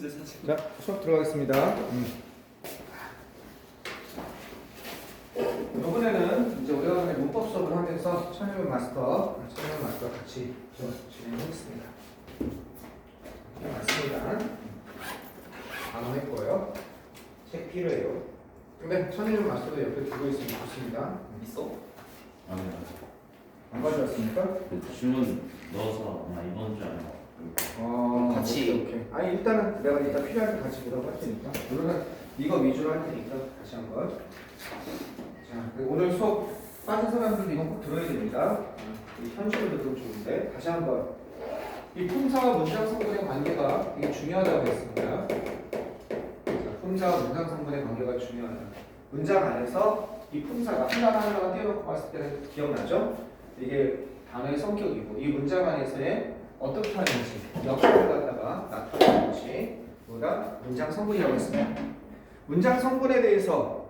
자, 수업 들어가겠습니다. 이번에는 이제 우리가 문법 수업을 하면서 천일문 마스터 같이 좀 진행하겠습니다. 맞습니다. 단어했고요. 책 필요해요. 근데 천일문 마스터도 옆에 두고 있으면 좋습니다. 있어? 아니요. 안 가져왔습니까? 그 질문 넣어서 아마 이번 주 안에 같이. 오케이. 아니 일단은 내가 이따 필요할 때 같이 보라고 할 테니까. 오늘은 이거 위주로 할 테니까 다시 한번. 자, 오늘 수업 빠진 사람들도 이건 꼭 들어야 됩니다. 이 현실을 들으면 좋은데 다시 한번 이 품사와 문장 성분의 관계가 되게 중요하다고 했습니다. 자, 품사와 문장 성분의 관계가 중요하다. 문장 안에서 이 품사가 하나하나가 떼어놓고 봤을 때는 기억나죠? 이게 단어의 성격이고 이 문장 안에서의 어떻게 하는지 역할을 갖다가 나타내는 것이 뭐다? 문장 성분이라고 했습니다. 문장 성분에 대해서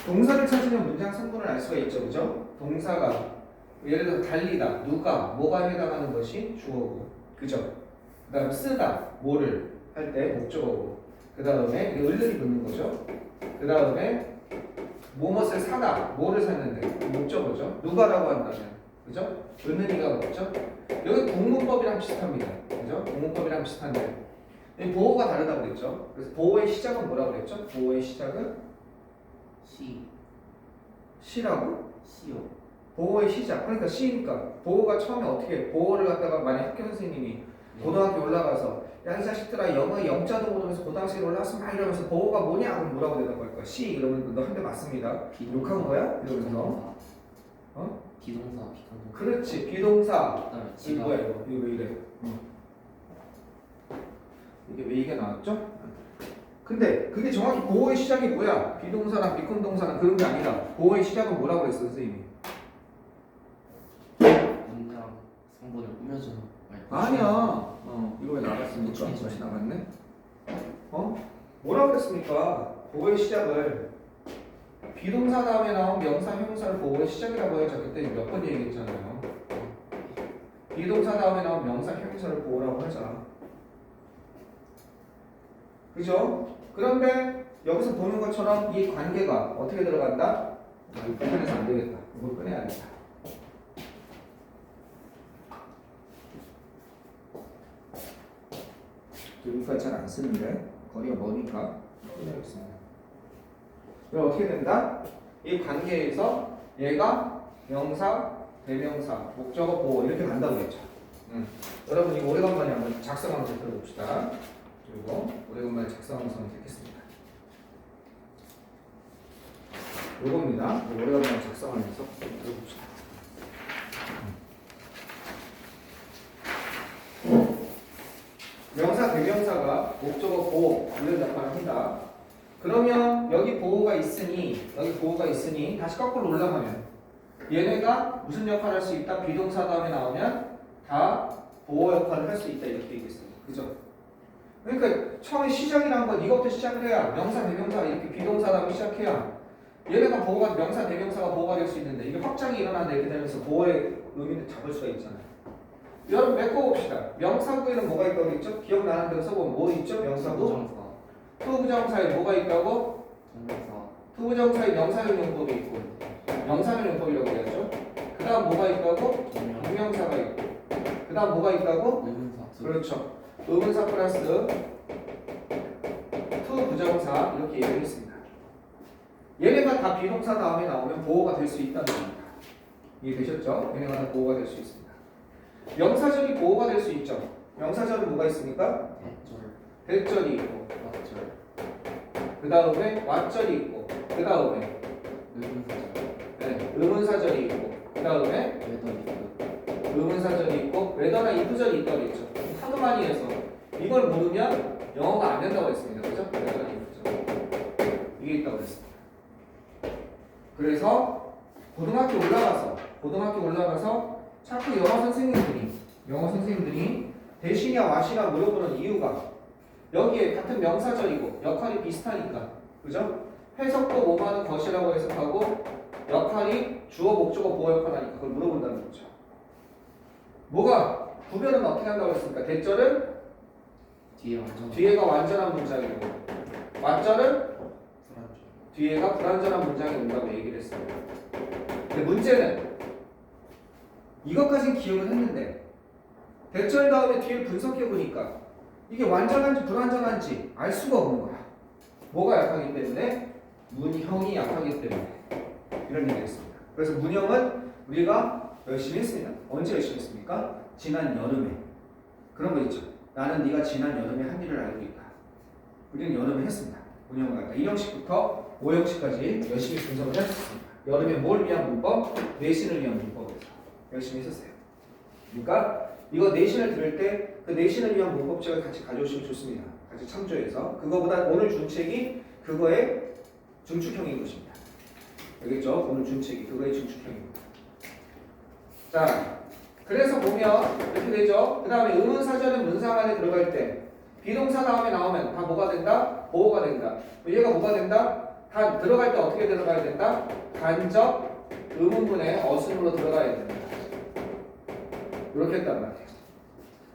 동사를 찾으면 문장 성분을 알 수가 있죠, 그죠? 동사가 예를 들어 달리다, 누가, 뭐가 해당하는 것이 주어고, 그죠? 그 다음 쓰다, 뭐를 할 때 목적어고, 그 다음에 을을이 붙는 거죠. 그 다음에 무엇을 사다, 뭐를 샀는데 목적어죠. 누가라고 한다면, 그죠? 은은이가 뭐죠? 여기 공문법이랑 비슷합니다, 그죠? 공문법이랑 비슷한데 보호가 다르다고 그랬죠. 그래서 보호의 시작은 뭐라고 그랬죠? 보호의 시작은 시라고? 시요. 보호의 시작. 그러니까 시니까 보호가 처음에 어떻게 보호를 갖다가 만약 학교 선생님이 고등학교 올라가서 야 이 자식들아 영어 영자도 모르면서 고등학생이 올라왔어 막 이러면서 보호가 뭐냐? 그럼 뭐라고 대답할 거야? 시 이러면 너 한 대 맞습니다. 욕한 거야? 이러면서 비동사. 그렇지 비동사. 그다음에 이거 지가. 뭐야 이거? 이거 왜 이래? 이게 왜 이게 나왔죠? 근데 그게 정확히 보호의 시작이 뭐야? 비동사나 비컨동사나 그런 게 아니라 보호의 시작은 뭐라고 그랬어 선생님이? 문장 성분을 꾸며주는. 아니야. 이거 왜 나갔습니까? 보충이죠. 다시 나갔네. 뭐라고 그랬습니까? 보호의 시작을 비동사 다음에 나온 명사, 형용사를 보호의 시작이라고 해야죠. 그때 몇 번 얘기했잖아요. 비동사 다음에 나온 명사, 형용사를 보호라고 하자. 그죠? 그런데 여기서 보는 것처럼 이 관계가 어떻게 들어간다? 이거 불편해서 안 되겠다. 이걸 꺼내야겠다. 여기까지 잘 안 쓰는데 거리가 머니까 꺼내야겠습니다. 그럼 어떻게 된다? 이 관계에서 얘가 명사, 대명사, 목적어, 보호 이렇게 간다고 했죠. 여러분 이거 오래간만에 한번 작성하면서 들어봅시다. 그리고 오래간만에 작성하면서 듣겠습니다. 요겁니다. 오래간만에 작성하면서 들어봅시다. 명사, 대명사가 목적어, 보호 이런 역할을 한다. 그러면 여기 보호가 있으니 다시 거꾸로 올라가면 얘네가 무슨 역할을 할 수 있다? 비동사 다음에 나오면 다 보호 역할을 할 수 있다 이렇게 되겠습니다. 그죠? 그러니까 처음에 시작이라는 건 이것부터 시작을 해야 명사, 대명사 이렇게 비동사 다음에 시작해야 얘네가 보호가 명사, 대명사가 보호가 될 수 있는데 이게 확장이 일어난다 이렇게 되면서 보호의 의미를 잡을 수가 있잖아요. 여러분 메꿔봅시다. 명사구에는 뭐가 있다고 했죠? 기억나는 대로 써보면 뭐 있죠? 명사구? 부정사. 투부정사에 뭐가 있다고? 동사. 투부정사에 명사형 용법이 있고 명사형 용법이라고 그랬죠? 그 다음 뭐가 있다고? 동명사가 있고 그 다음 뭐가 있다고? 의문사. 그렇죠. 의문사 플러스 투부정사 이렇게 얘기했습니다. 얘네가 다 비동사 다음에 나오면 보호가 될 수 있다는 겁니다. 이해되셨죠? 얘네가 다 보호가 될 수 있습니다. 명사절이 보호가 될 수 있죠. 명사절은 뭐가 있습니까? 대절. 대절이 있고 맞절. 그 다음에 왓절이 있고 그 다음에 의문사절. 의문사절이 있고 그 다음에 웨더 의문사절이 있고 웨더나 이프절이 있다고 했죠. 하도 많이 해서 이걸 모르면 영어가 안 된다고 했습니다. 그죠? 웨더나 이프절 이게 있다고 했습니다. 그래서 고등학교 올라가서 자꾸 영어 선생님들이 대신이야 왓이라 물어보는 이유가 여기에 같은 명사절이고 역할이 비슷하니까 그죠? 해석도 뭐하는 것이라고 해석하고 역할이 주어, 목적어, 보호 역할 하니까 그걸 물어본다는 거죠. 뭐가 구별은 어떻게 한다고 했습니까? 대절은 뒤에 완전 뒤에가 완전한 문장이고 완전은 불안정. 뒤에가 불완전한 문장이 온다고 얘기를 했어요. 근데 문제는 이것까진 기억을 했는데 대절 다음에 뒤를 분석해 보니까 이게 완전한지 불완전한지 알 수가 없는 거야. 뭐가 약하기 때문에? 문형이 약하기 때문에 이런 얘기를 했습니다. 그래서 문형은 우리가 열심히 했습니다. 언제 열심히 했습니까? 지난 여름에. 그런 거 있죠. 나는 네가 지난 여름에 한 일을 알고 있다. 우리는 여름에 했습니다. 문형을 갖다 1형식부터 5형식까지 열심히 분석을 했습니다. 여름에 뭘 위한 문법? 내신을 위한 문법에서 열심히 했었어요. 그러니까 이거 내신을 들을 때 그 내신을 위한 문법책을 같이 가져오시면 좋습니다. 같이 참조해서 그거보다 오늘 준책이 그거의 중축형인 것입니다. 알겠죠? 오늘 준책이 그거의 중축형입니다. 자, 그래서 보면 이렇게 되죠. 그 다음에 의문사전은 문장 안에 들어갈 때 비동사 다음에 나오면 다 뭐가 된다? 보호가 된다. 얘가 뭐가 된다? 다 들어갈 때 어떻게 들어가야 된다? 간접 의문문의 어순으로 들어가야 된다. 이렇게 했단 말이에요.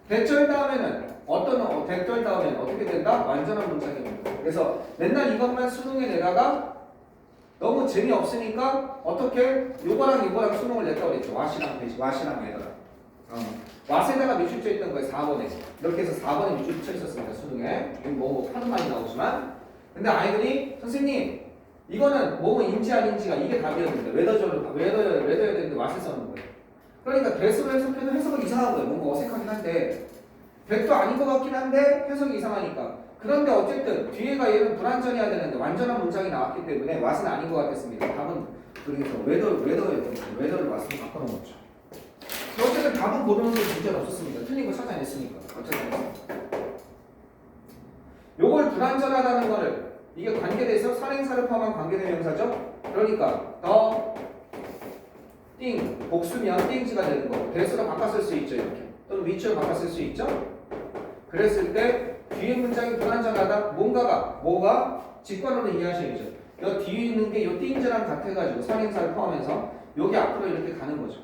대절 다음에는 대절 다음에는 어떻게 된다? 완전한 문장입니다. 그래서 맨날 이것만 수능에 내다가 너무 재미없으니까 어떻게 요거랑 수능을 냈다고 그랬죠. 와시랑 내다가 왓에다가 미출처 있던 거예요. 4번에 이렇게 해서 4번에 미출처 있었습니다. 수능에 뭐 하도 많이 나오지만 근데 아이들이 선생님 이거는 뭐인지 아닌지가 이게 답이었는데 외워야 되는데 왓에 써는 거예요. 그러니까 대수로 해석해도 해석은 이상한 거예요. 뭔가 어색하긴 한데 백도 아닌 것 같긴 한데 해석이 이상하니까. 그런데 어쨌든 뒤에가 얘는 불완전해야 되는데 완전한 문장이 나왔기 때문에 왓은 아닌 것 같았습니다. 답은 그래서 외더였던 거예요. 외더를 왓으로 바꿔놓은 거죠. 어쨌든 답은 모르는 게 문제는 없었습니다. 틀린 거 찾아냈으니까. 어쨌든 요걸 불완전하다는 거를 이게 관계대에서 선행사를 포함한 관계대명사죠. 그러니까 더 띵, 복수면 띵즈가 되는 거고 대수로 바꿨을 수 있죠. 이렇게 또는 위치로 바꿨을 수 있죠. 그랬을 때 뒤에 문장이 불완전하다. 뭐가 직관으로 이해하셔야죠. 요 뒤에 있는 게 요 띵즈랑 같아가지고 선행사를 포함해서 요게 앞으로 이렇게 가는 거죠.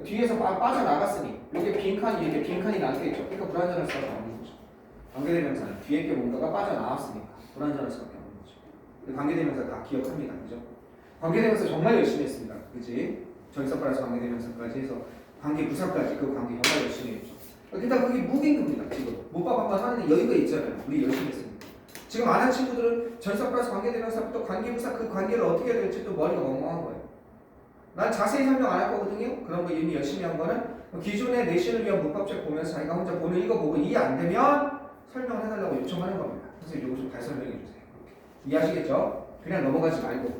뒤에서 빠져나갔으니 요게 이렇게 빈칸이 남겠죠. 그러니까 불완전할 수밖에 없는 거죠. 관계대명사는 뒤에 게 뭔가가 빠져나왔으니까 불완전할 수밖에 없는 거죠. 관계대명사 다 기억합니다. 그죠? 관계대명사 정말 열심히 했습니다. 그지? 절삭발에서 관계대명사까지 해서 관계부사까지 그 관계 정말 열심히 했죠. 일단 그게 무긴급입니다. 지금 문법 한번 하는데 여유가 있잖아요. 우리 열심히 했습니다. 지금 안 한 친구들은 절삭발에서 관계대명사부터 관계부사 그 관계를 어떻게 해야 될지 또 머리가 멍멍한 거예요. 난 자세히 설명 안 할 거거든요. 그런 거 이미 열심히 한 거는 기존의 내신을 위한 문법책 보면서 자기가 혼자 보는 읽어보고 이해 안 되면 설명을 해달라고 요청하는 겁니다. 그래서 이거 좀 다시 설명해 주세요. 이해하시겠죠? 그냥 넘어가지 말고.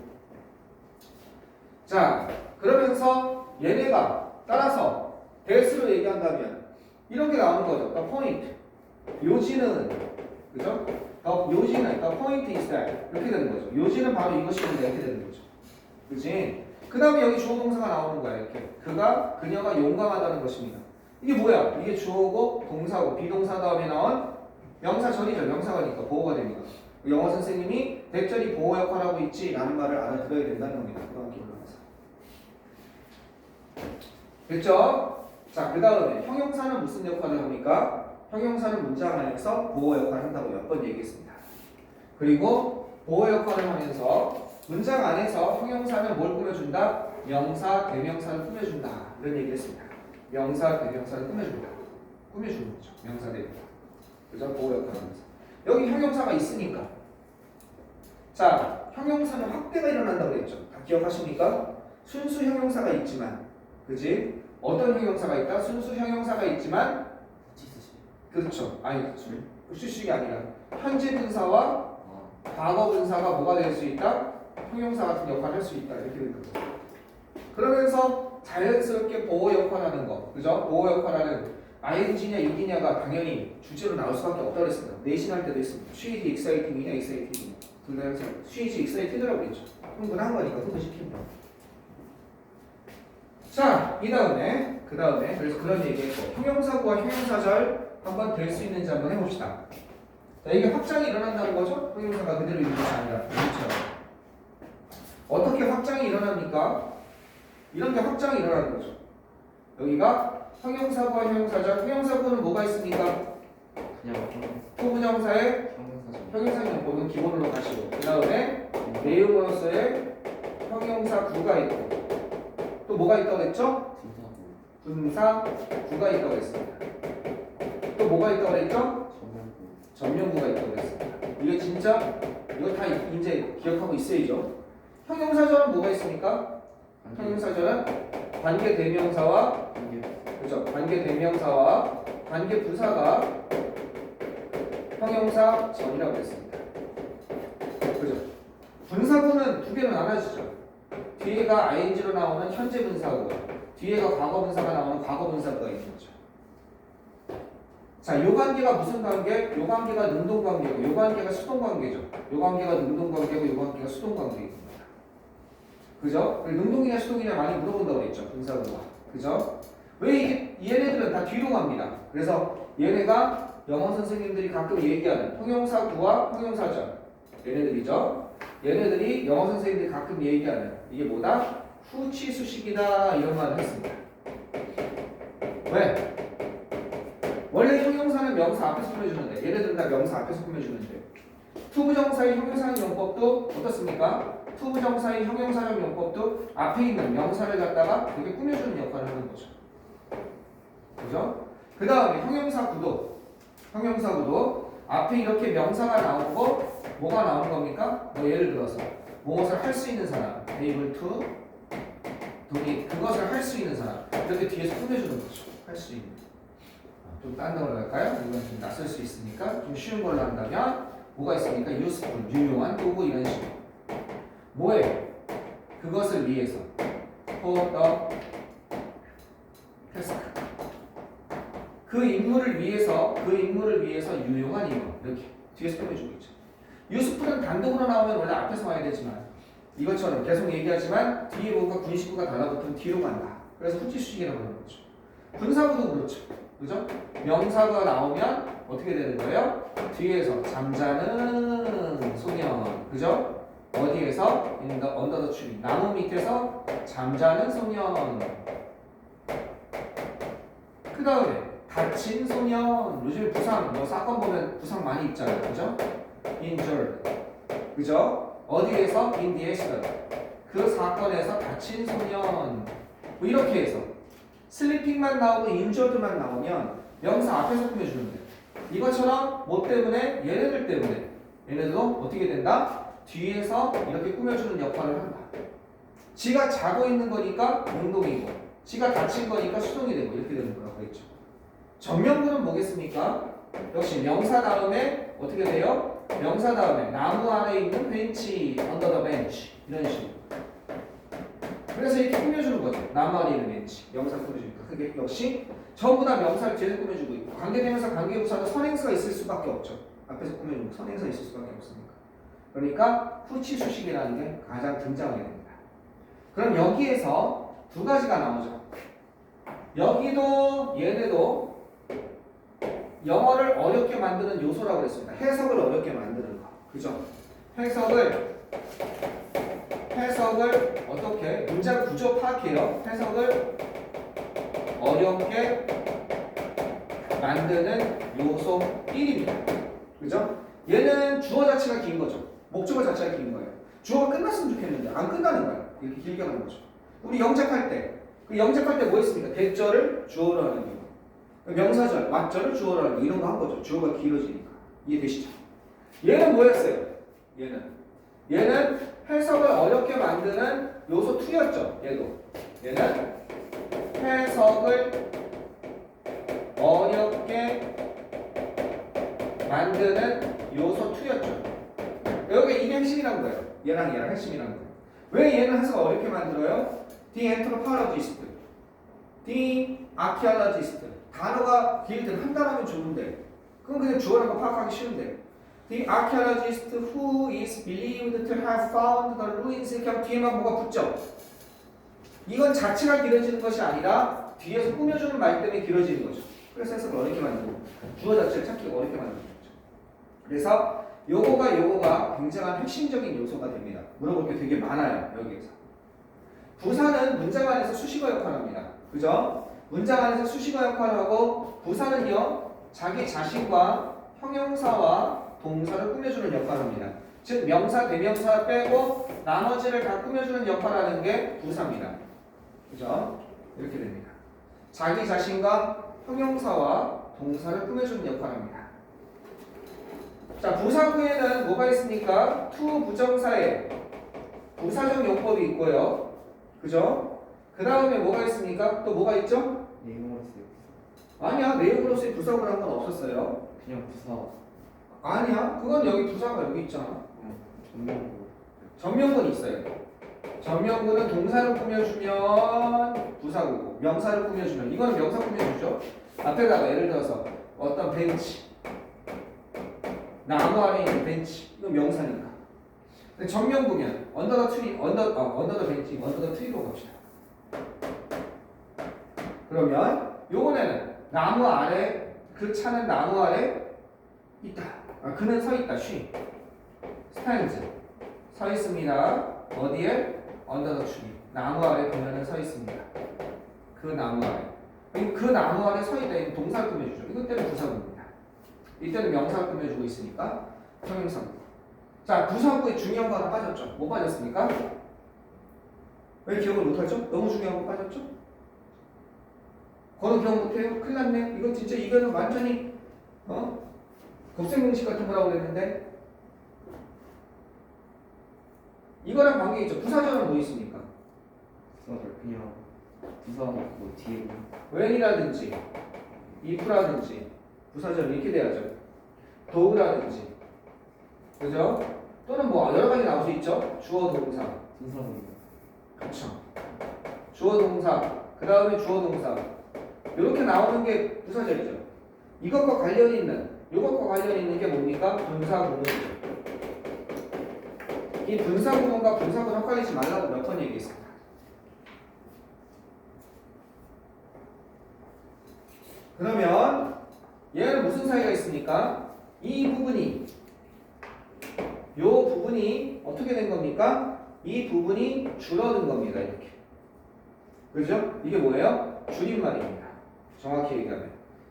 자, 그러면서 얘네가 따라서 대수로 얘기한다면 이런 게 나오는 거죠. The point. 요지는 그죠? 요지는 the point is that 이렇게 되는 거죠. 요지는 바로 이것이는데 이렇게 되는 거죠. 그지? 그 다음에 여기 주어 동사가 나오는 거야. 이렇게 그녀가 용감하다는 것입니다. 이게 뭐야? 이게 주어고 동사고 비동사 다음에 나온 명사절이죠. 명사가니까 보호가 됩니다. 영어 선생님이 대절이 보호 역할을 하고 있지 라는 말을 알아들어야 된다는 겁니다. 됐죠? 자, 그 다음에 형용사는 무슨 역할을 합니까? 형용사는 문장 안에서 보호 역할을 한다고 몇 번 얘기했습니다. 그리고 보호 역할을 하면서 문장 안에서 형용사는 뭘 꾸며준다? 명사, 대명사를 꾸며준다. 이런 얘기를 했습니다. 명사, 대명사를 꾸며준다. 꾸며주는 거죠. 명사, 대명사. 그죠? 보호 역할을 하면서. 여기 형용사가 있으니까. 자, 형용사는 확대가 일어난다고 그랬죠. 다 기억하십니까? 순수 형용사가 있지만 그지? 어떤 형용사가 있다? 순수 형용사가 있지만 그렇죠. 아니 수식이 아니라 현재 분사와 과거 분사가 뭐가 될 수 있다? 형용사 같은 역할을 할 수 있다. 이렇게 되는 거죠. 그러면서 자연스럽게 보호 역할하는 거. 그죠? 보호 역할하는 ing냐 ed냐가 당연히 주제로 나올 수밖에 없다고 그랬습니다. 내신할 때도 있습니다. she is exciting이냐 exciting이냐. 둘 다 해서 she is excited라고 했죠. 흥분한 거니까 흥분시키는 거. 자, 그 다음에 그래서 그런 얘기했고 형용사구와 형용사절 한번 될 수 있는지 한번 해봅시다. 자, 이게 확장이 일어난다는 거죠? 형용사가 그대로 있는 것이 아니라 그렇죠. 어떻게 확장이 일어납니까? 이런 게 확장이 일어나는 거죠. 여기가 형용사구와 형용사절, 형용사구는 뭐가 있습니까? 그냥 투부정사의 형용사죠. 형용사용법은 기본으로 가시고 그 다음에 내용으로서의 형용사 구가 있고 또 뭐가 있다고 했죠? 분사구, 분사 구가 있다고 했습니다. 또 뭐가 있다고 했죠? 전면구, 전면구가 있다고 했습니다. 이거 진짜 이거 다 이제 기억하고 있어야죠. 형용사절은 뭐가 있습니까? 형용사절은 관계 대명사와 관계, 그죠? 관계 대명사와 관계 부사가 형용사 전이라고 했습니다. 그죠? 분사구는 두 개로 나눠지죠. 뒤에가 ing로 나오는 현재 분사구가 뒤에가 과거 분사가 나오는 과거 분사구가 있는 거죠. 자, 요 관계가 무슨 관계? 요 관계가 능동 관계고 요 관계가 수동 관계죠. 요 관계가 능동 관계고 요 관계가 수동 관계입니다. 그죠? 능동이냐 수동이냐 많이 물어본다고 했죠. 분사구가. 그죠? 왜 이게 얘네들은 다 뒤로 갑니다. 그래서 얘네가 영어 선생님들이 가끔 얘기하는 형용사구와 형용사절 얘네들이죠. 얘네들이 영어 선생님들이 가끔 얘기하는 이게 뭐다? 후치수식이다 이런 말을 했습니다. 왜? 원래 형용사는 명사 앞에서 꾸며주는데 얘네들은 다 명사 앞에서 꾸며주는데 투부정사의 형용사형 용법도 어떻습니까? 투부정사의 형용사형 용법도 앞에 있는 명사를 갖다가 되게 꾸며주는 역할을 하는 거죠. 그죠? 그 다음에 형용사구도 앞에 이렇게 명사가 나오고 뭐가 나오는 겁니까? 뭐 예를 들어서 무엇을 할 수 있는 사람 able to 그것을 할 수 있는 사람 이렇게 뒤에서 꾸며주는 거죠. 할 수 있는 좀 딴 걸로 할까요? 이건 좀 낯설 수 있으니까 좀 쉬운 걸로 한다면 뭐가 있습니까? useful, 유용한, 도구 이런 식으로 뭐예요? 그것을 위해서 for the task 그 임무를 위해서 유용한 임무 이렇게 뒤에서 꾸며주고 있죠. useful은 단독으로 나오면 원래 앞에서 와야 되지만 이것처럼 계속 얘기하지만 뒤에 뭔가 군식구가 달라붙으면 뒤로 간다. 그래서 후치수식이라고 하는 거죠. 분사구도 그렇죠. 그죠? 명사가 나오면 어떻게 되는 거예요? 뒤에서 잠자는 소년. 그죠? 어디에서? under the tree. 나무 밑에서 잠자는 소년. 그 다음에 다친 소년. 요즘 부상, 뭐 사건 보면 부상 많이 입잖아요. 그죠? injured. 그죠? 어디에서? in the accident. 그 사건에서 다친 소년. 뭐 이렇게 해서 슬리핑만 나오고 injured만 나오면 명사 앞에서 꾸며주는데 이것처럼 뭐 때문에? 얘네들 때문에 얘네들도 어떻게 된다? 뒤에서 이렇게 꾸며주는 역할을 한다. 지가 자고 있는 거니까 능동이고 지가 다친 거니까 수동이 되고 이렇게 되는 거라고 했죠. 전면구는 뭐겠습니까? 역시 명사 다음에 어떻게 돼요? 명사 다음에 나무 안에 있는 벤치 under the bench 이런 식으로 그래서 이렇게 꾸며주는 거죠. 나무 안에 있는 벤치 명사 꾸며주니까 그게 역시 전부 다 명사를 뒤에서 꾸며주고 있고 관계대명사 관계부사도 선행사가 있을 수밖에 없죠. 앞에서 꾸며주고 선행사 있을 수밖에 없으니까 그러니까 후치수식이라는 게 가장 등장하게 됩니다. 그럼 여기에서 두 가지가 나오죠. 여기도 얘네도 영어를 어렵게 만드는 요소라고 그랬습니다. 해석을 어렵게 만드는 거. 그죠? 해석을 어떻게? 문장 구조 파악해요. 해석을 어렵게 만드는 요소 1입니다. 그죠? 얘는 주어 자체가 긴 거죠. 목적어 자체가 긴 거예요. 주어가 끝났으면 좋겠는데 안 끝나는 거예요. 이렇게 길게 하는 거죠. 우리 영작할 때 뭐 했습니까? 대절을 주어로 하는 거. 명사절, 맞절을 주어로 하는 거. 이런 거 한 거죠. 주어가 길어지니까. 이해되시죠? 얘는 뭐였어요? 얘는 해석을 어렵게 만드는 요소 2였죠. 얘는 해석을 어렵게 만드는 요소 2였죠. 여기가 이게 핵심이란 거예요. 얘랑 핵심이란 거예요. 왜 얘는 해석을 어렵게 만들어요? The anthropologist, the archaeologist 단어가 길든 한 단어면 좋은데 그건 그냥 주어라는 거 파악하기 쉬운데 The archaeologist who is believed to have found the ruins 그냥 뒤에만 뭐가 붙죠? 이건 자체가 길어지는 것이 아니라 뒤에서 꾸며주는 말 때문에 길어지는 거죠. 그래서 해석을 어렵게 만들고 주어 자체를 찾기 어렵게 만드는 거죠. 그래서 요거가 굉장한 핵심적인 요소가 됩니다. 물어볼 게 되게 많아요. 여기에서. 부사는 문장 안에서 수식어 역할을 합니다. 그죠? 문장 안에서 수식어 역할을 하고 부사는요. 자기 자신과 형용사와 동사를 꾸며주는 역할을 합니다. 즉 명사, 대명사 빼고 나머지를 다 꾸며주는 역할을 하는 게 부사입니다. 그죠? 이렇게 됩니다. 자기 자신과 형용사와 동사를 꾸며주는 역할을 합니다. 자, 부사구에는 뭐가 있습니까? to 부정사에 부사적 용법이 있고요. 그죠? 그 다음에 뭐가 있습니까? 또 뭐가 있죠? 내용으로 쓰여. 아니야, 내용으로서의 부사구라는 건 없었어요. 그냥 부사. 아니야, 그건 여기 부사가 여기 있잖아. 전명구. 전명구는 있어요. 전명구는 동사를 꾸며주면 부사구고, 명사를 꾸며주면 이거는 명사 꾸며주죠. 앞에다가 예를 들어서 어떤 벤치, 나무 아래 있는 벤치, 이건 명사니까. 근데 전명구면 언더 더 트리, 언더 더 벤치, 언더 더 트리로 갑시다. 그러면 요번에는 나무 아래, 그 차는 나무 아래 있다. 그는 서 있다. 쉬. 스탠즈. 서 있습니다. 어디에? 언더 더 트리. 나무 아래 그녀는 서 있습니다. 그 나무 아래. 그 나무 아래 서 있다. 이 동사를 꾸며주죠. 이것 때문에 부사구입니다. 이때는 명사를 꾸며주고 있으니까 형용사구. 자, 부사구에 중요한 거 하나 빠졌죠? 뭐 빠졌습니까? 왜 기억을 못하죠? 너무 중요한 거 빠졌죠? 거는 기억 못해요? 큰일 났네. 이거 진짜 이거는 완전히 곱셈 공식 같은 거라고 그랬는데 이거랑 관계 있죠. 부사절은 뭐 있습니까? 부사를 그냥 부사 뭐 뒤에 when이라든지 if라든지 부사절은 이렇게 돼야죠. do라든지 그죠? 또는 뭐 여러 가지 나올 수 있죠. 주어 동사 순서입니다. 그렇죠. 주어 동사 그 다음에 주어 동사 이렇게 나오는 게 부사절이죠. 이것과 관련이 있는 이것과 관련이 있는 게 뭡니까? 분사구문이죠. 이 분사구문과 분사구문 헷갈리지 말라고 몇 번 얘기했습니다. 그러면 얘는 무슨 사이가 있습니까? 이 부분이 요 부분이 어떻게 된 겁니까? 이 부분이 줄어든 겁니다. 이렇게. 그죠? 이게 뭐예요? 줄임말입니다. 정확히 얘기하면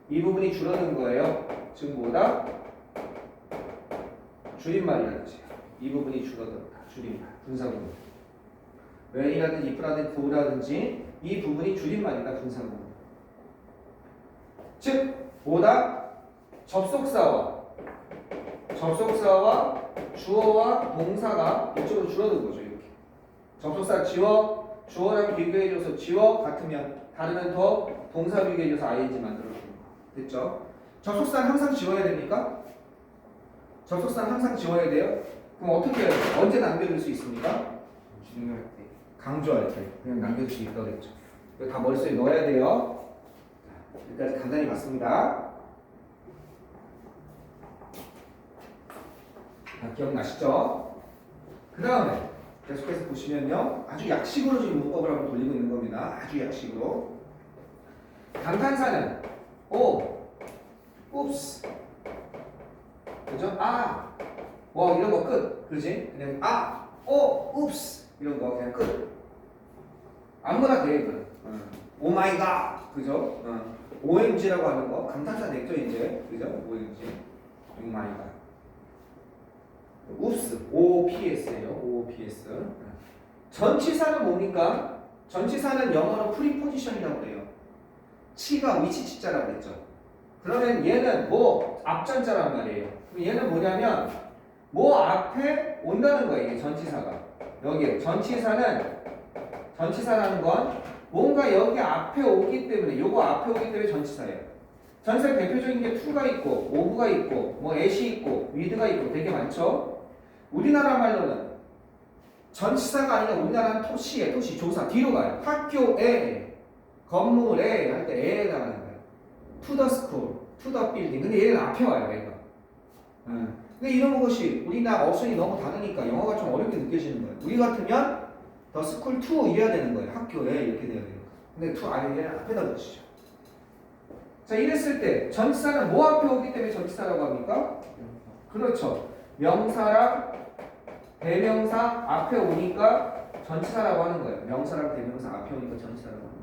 이 부분이 줄어든 거예요. 즉 뭐다? 줄임말이라는 뜻이에요. 이 부분이 줄어들었다. 줄임말. 분사구문. when이라든지 if라든지 do라든지 이 부분이 줄임말이다. 분사구문. 즉 뭐다? 접속사와 주어와 동사가 이쪽으로 줄어든 거죠. 이렇게. 접속사 지워, 주어랑 비교해줘서 지워 같으면 다르면 더 동사 비교해줘서 ing 만들어주는 거. 됐죠? 접속사는 항상 지워야 됩니까? 접속사는 항상 지워야 돼요? 그럼 어떻게 해요? 언제 남겨줄 수 있습니까? 중요할 때. 강조할 때 그냥 남겨줄 수 있다고 했죠. 이거 다 머릿속에 넣어야 돼요. 여기까지 간단히 봤습니다. 다 기억나시죠? 그 다음에 계속해서 보시면요. 아주 약식으로 지금 문법을 한번 돌리고 있는 겁니다. 아주 약식으로. 감탄사는 오, 옵스, 그죠? 아, 뭐 이런 거 끝. 그지? 그냥 아, 오, 옵스 이런 거 그냥 끝. 아무거나 돼 이거. 오 마이 갓, 그죠? OMG라고 하는 거 감탄사 냈죠 이제, 그죠? OMG, 오 마이 갓. 옵스, OPS예요. OPS. 전치사는 뭡니까? 전치사는 영어로 프리포지션이라고 그래요. 치가 위치 치자라고 그랬죠. 그러면 얘는 뭐 앞전자란 말이에요. 그럼 얘는 뭐냐면 뭐 앞에 온다는 거예요. 이게 전치사가. 여기 전치사라는 건 뭔가 여기 앞에 오기 때문에 요거 앞에 오기 때문에 전치사예요. 전치사 대표적인 게 to가 있고 ove가 있고 뭐 at이 있고 with가 있고 되게 많죠. 우리나라 말로는 전치사가 아니라 우리나라는 토시에 토시 조사 뒤로 가요. 학교에 건물에 할 때 에에 나가는 거예요. to the school, to the building. 근데 얘는 앞에 와요, 얘가. 근데 이런 것이 우리나라 어순이 너무 다르니까 영어가 좀 어렵게 느껴지는 거예요. 우리 같으면 the school to 이래야 되는 거예요. 학교에 이렇게 돼야 돼요. 근데 to 아니면 얘는 앞에다 놓으시죠. 자, 이랬을 때 전치사는 뭐 앞에 오기 때문에 전치사라고 합니까? 그렇죠. 명사랑 대명사 앞에 오니까 전치사라고 하는 거예요. 명사랑 대명사 앞에 오니까 전치사라고 하는 거예요.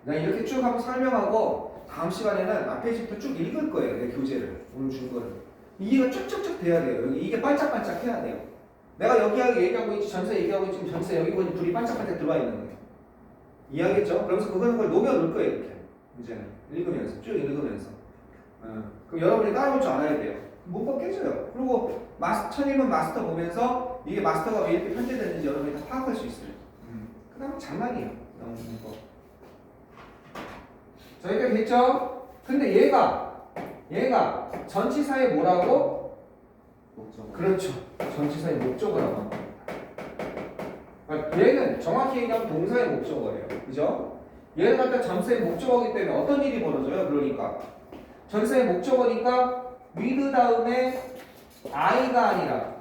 나 이렇게 쭉 한번 설명하고 다음 시간에는 앞에 집부터 쭉 읽을 거예요. 내 교재를 오늘 준 거를 이해가 쭉쭉쭉 돼야 돼요. 여기 이게 반짝반짝 해야 돼요. 내가 여기하고 얘기하고 있지 전세 얘기하고 있지 전세 여기 보니 불이 반짝반짝 들어와 있는 거예요. 이해하겠죠? 그러면서 그걸 녹여 놓을 거예요. 이렇게 이제는 읽으면서 쭉 읽으면서 그럼 여러분이 따라올 줄 알아야 돼요. 문법 깨져요. 그리고 천일문 마스터 보면서 이게 마스터가 왜 이렇게 편제되는지 여러분이 다 파악할 수 있어요. 그 다음에 장난이에요. 문법. 자, 여기까지 됐죠? 근데 얘가 전치사의 뭐라고? 목적. 그렇죠. 전치사의 목적어라고 합니다. 그러니까 얘는 정확히 얘기하면 동사의 목적어예요. 그죠? 얘는 갖다 전치사의 목적어이기 때문에 어떤 일이 벌어져요? 그러니까 전치사의 목적어니까 with 다음에 I가 아니라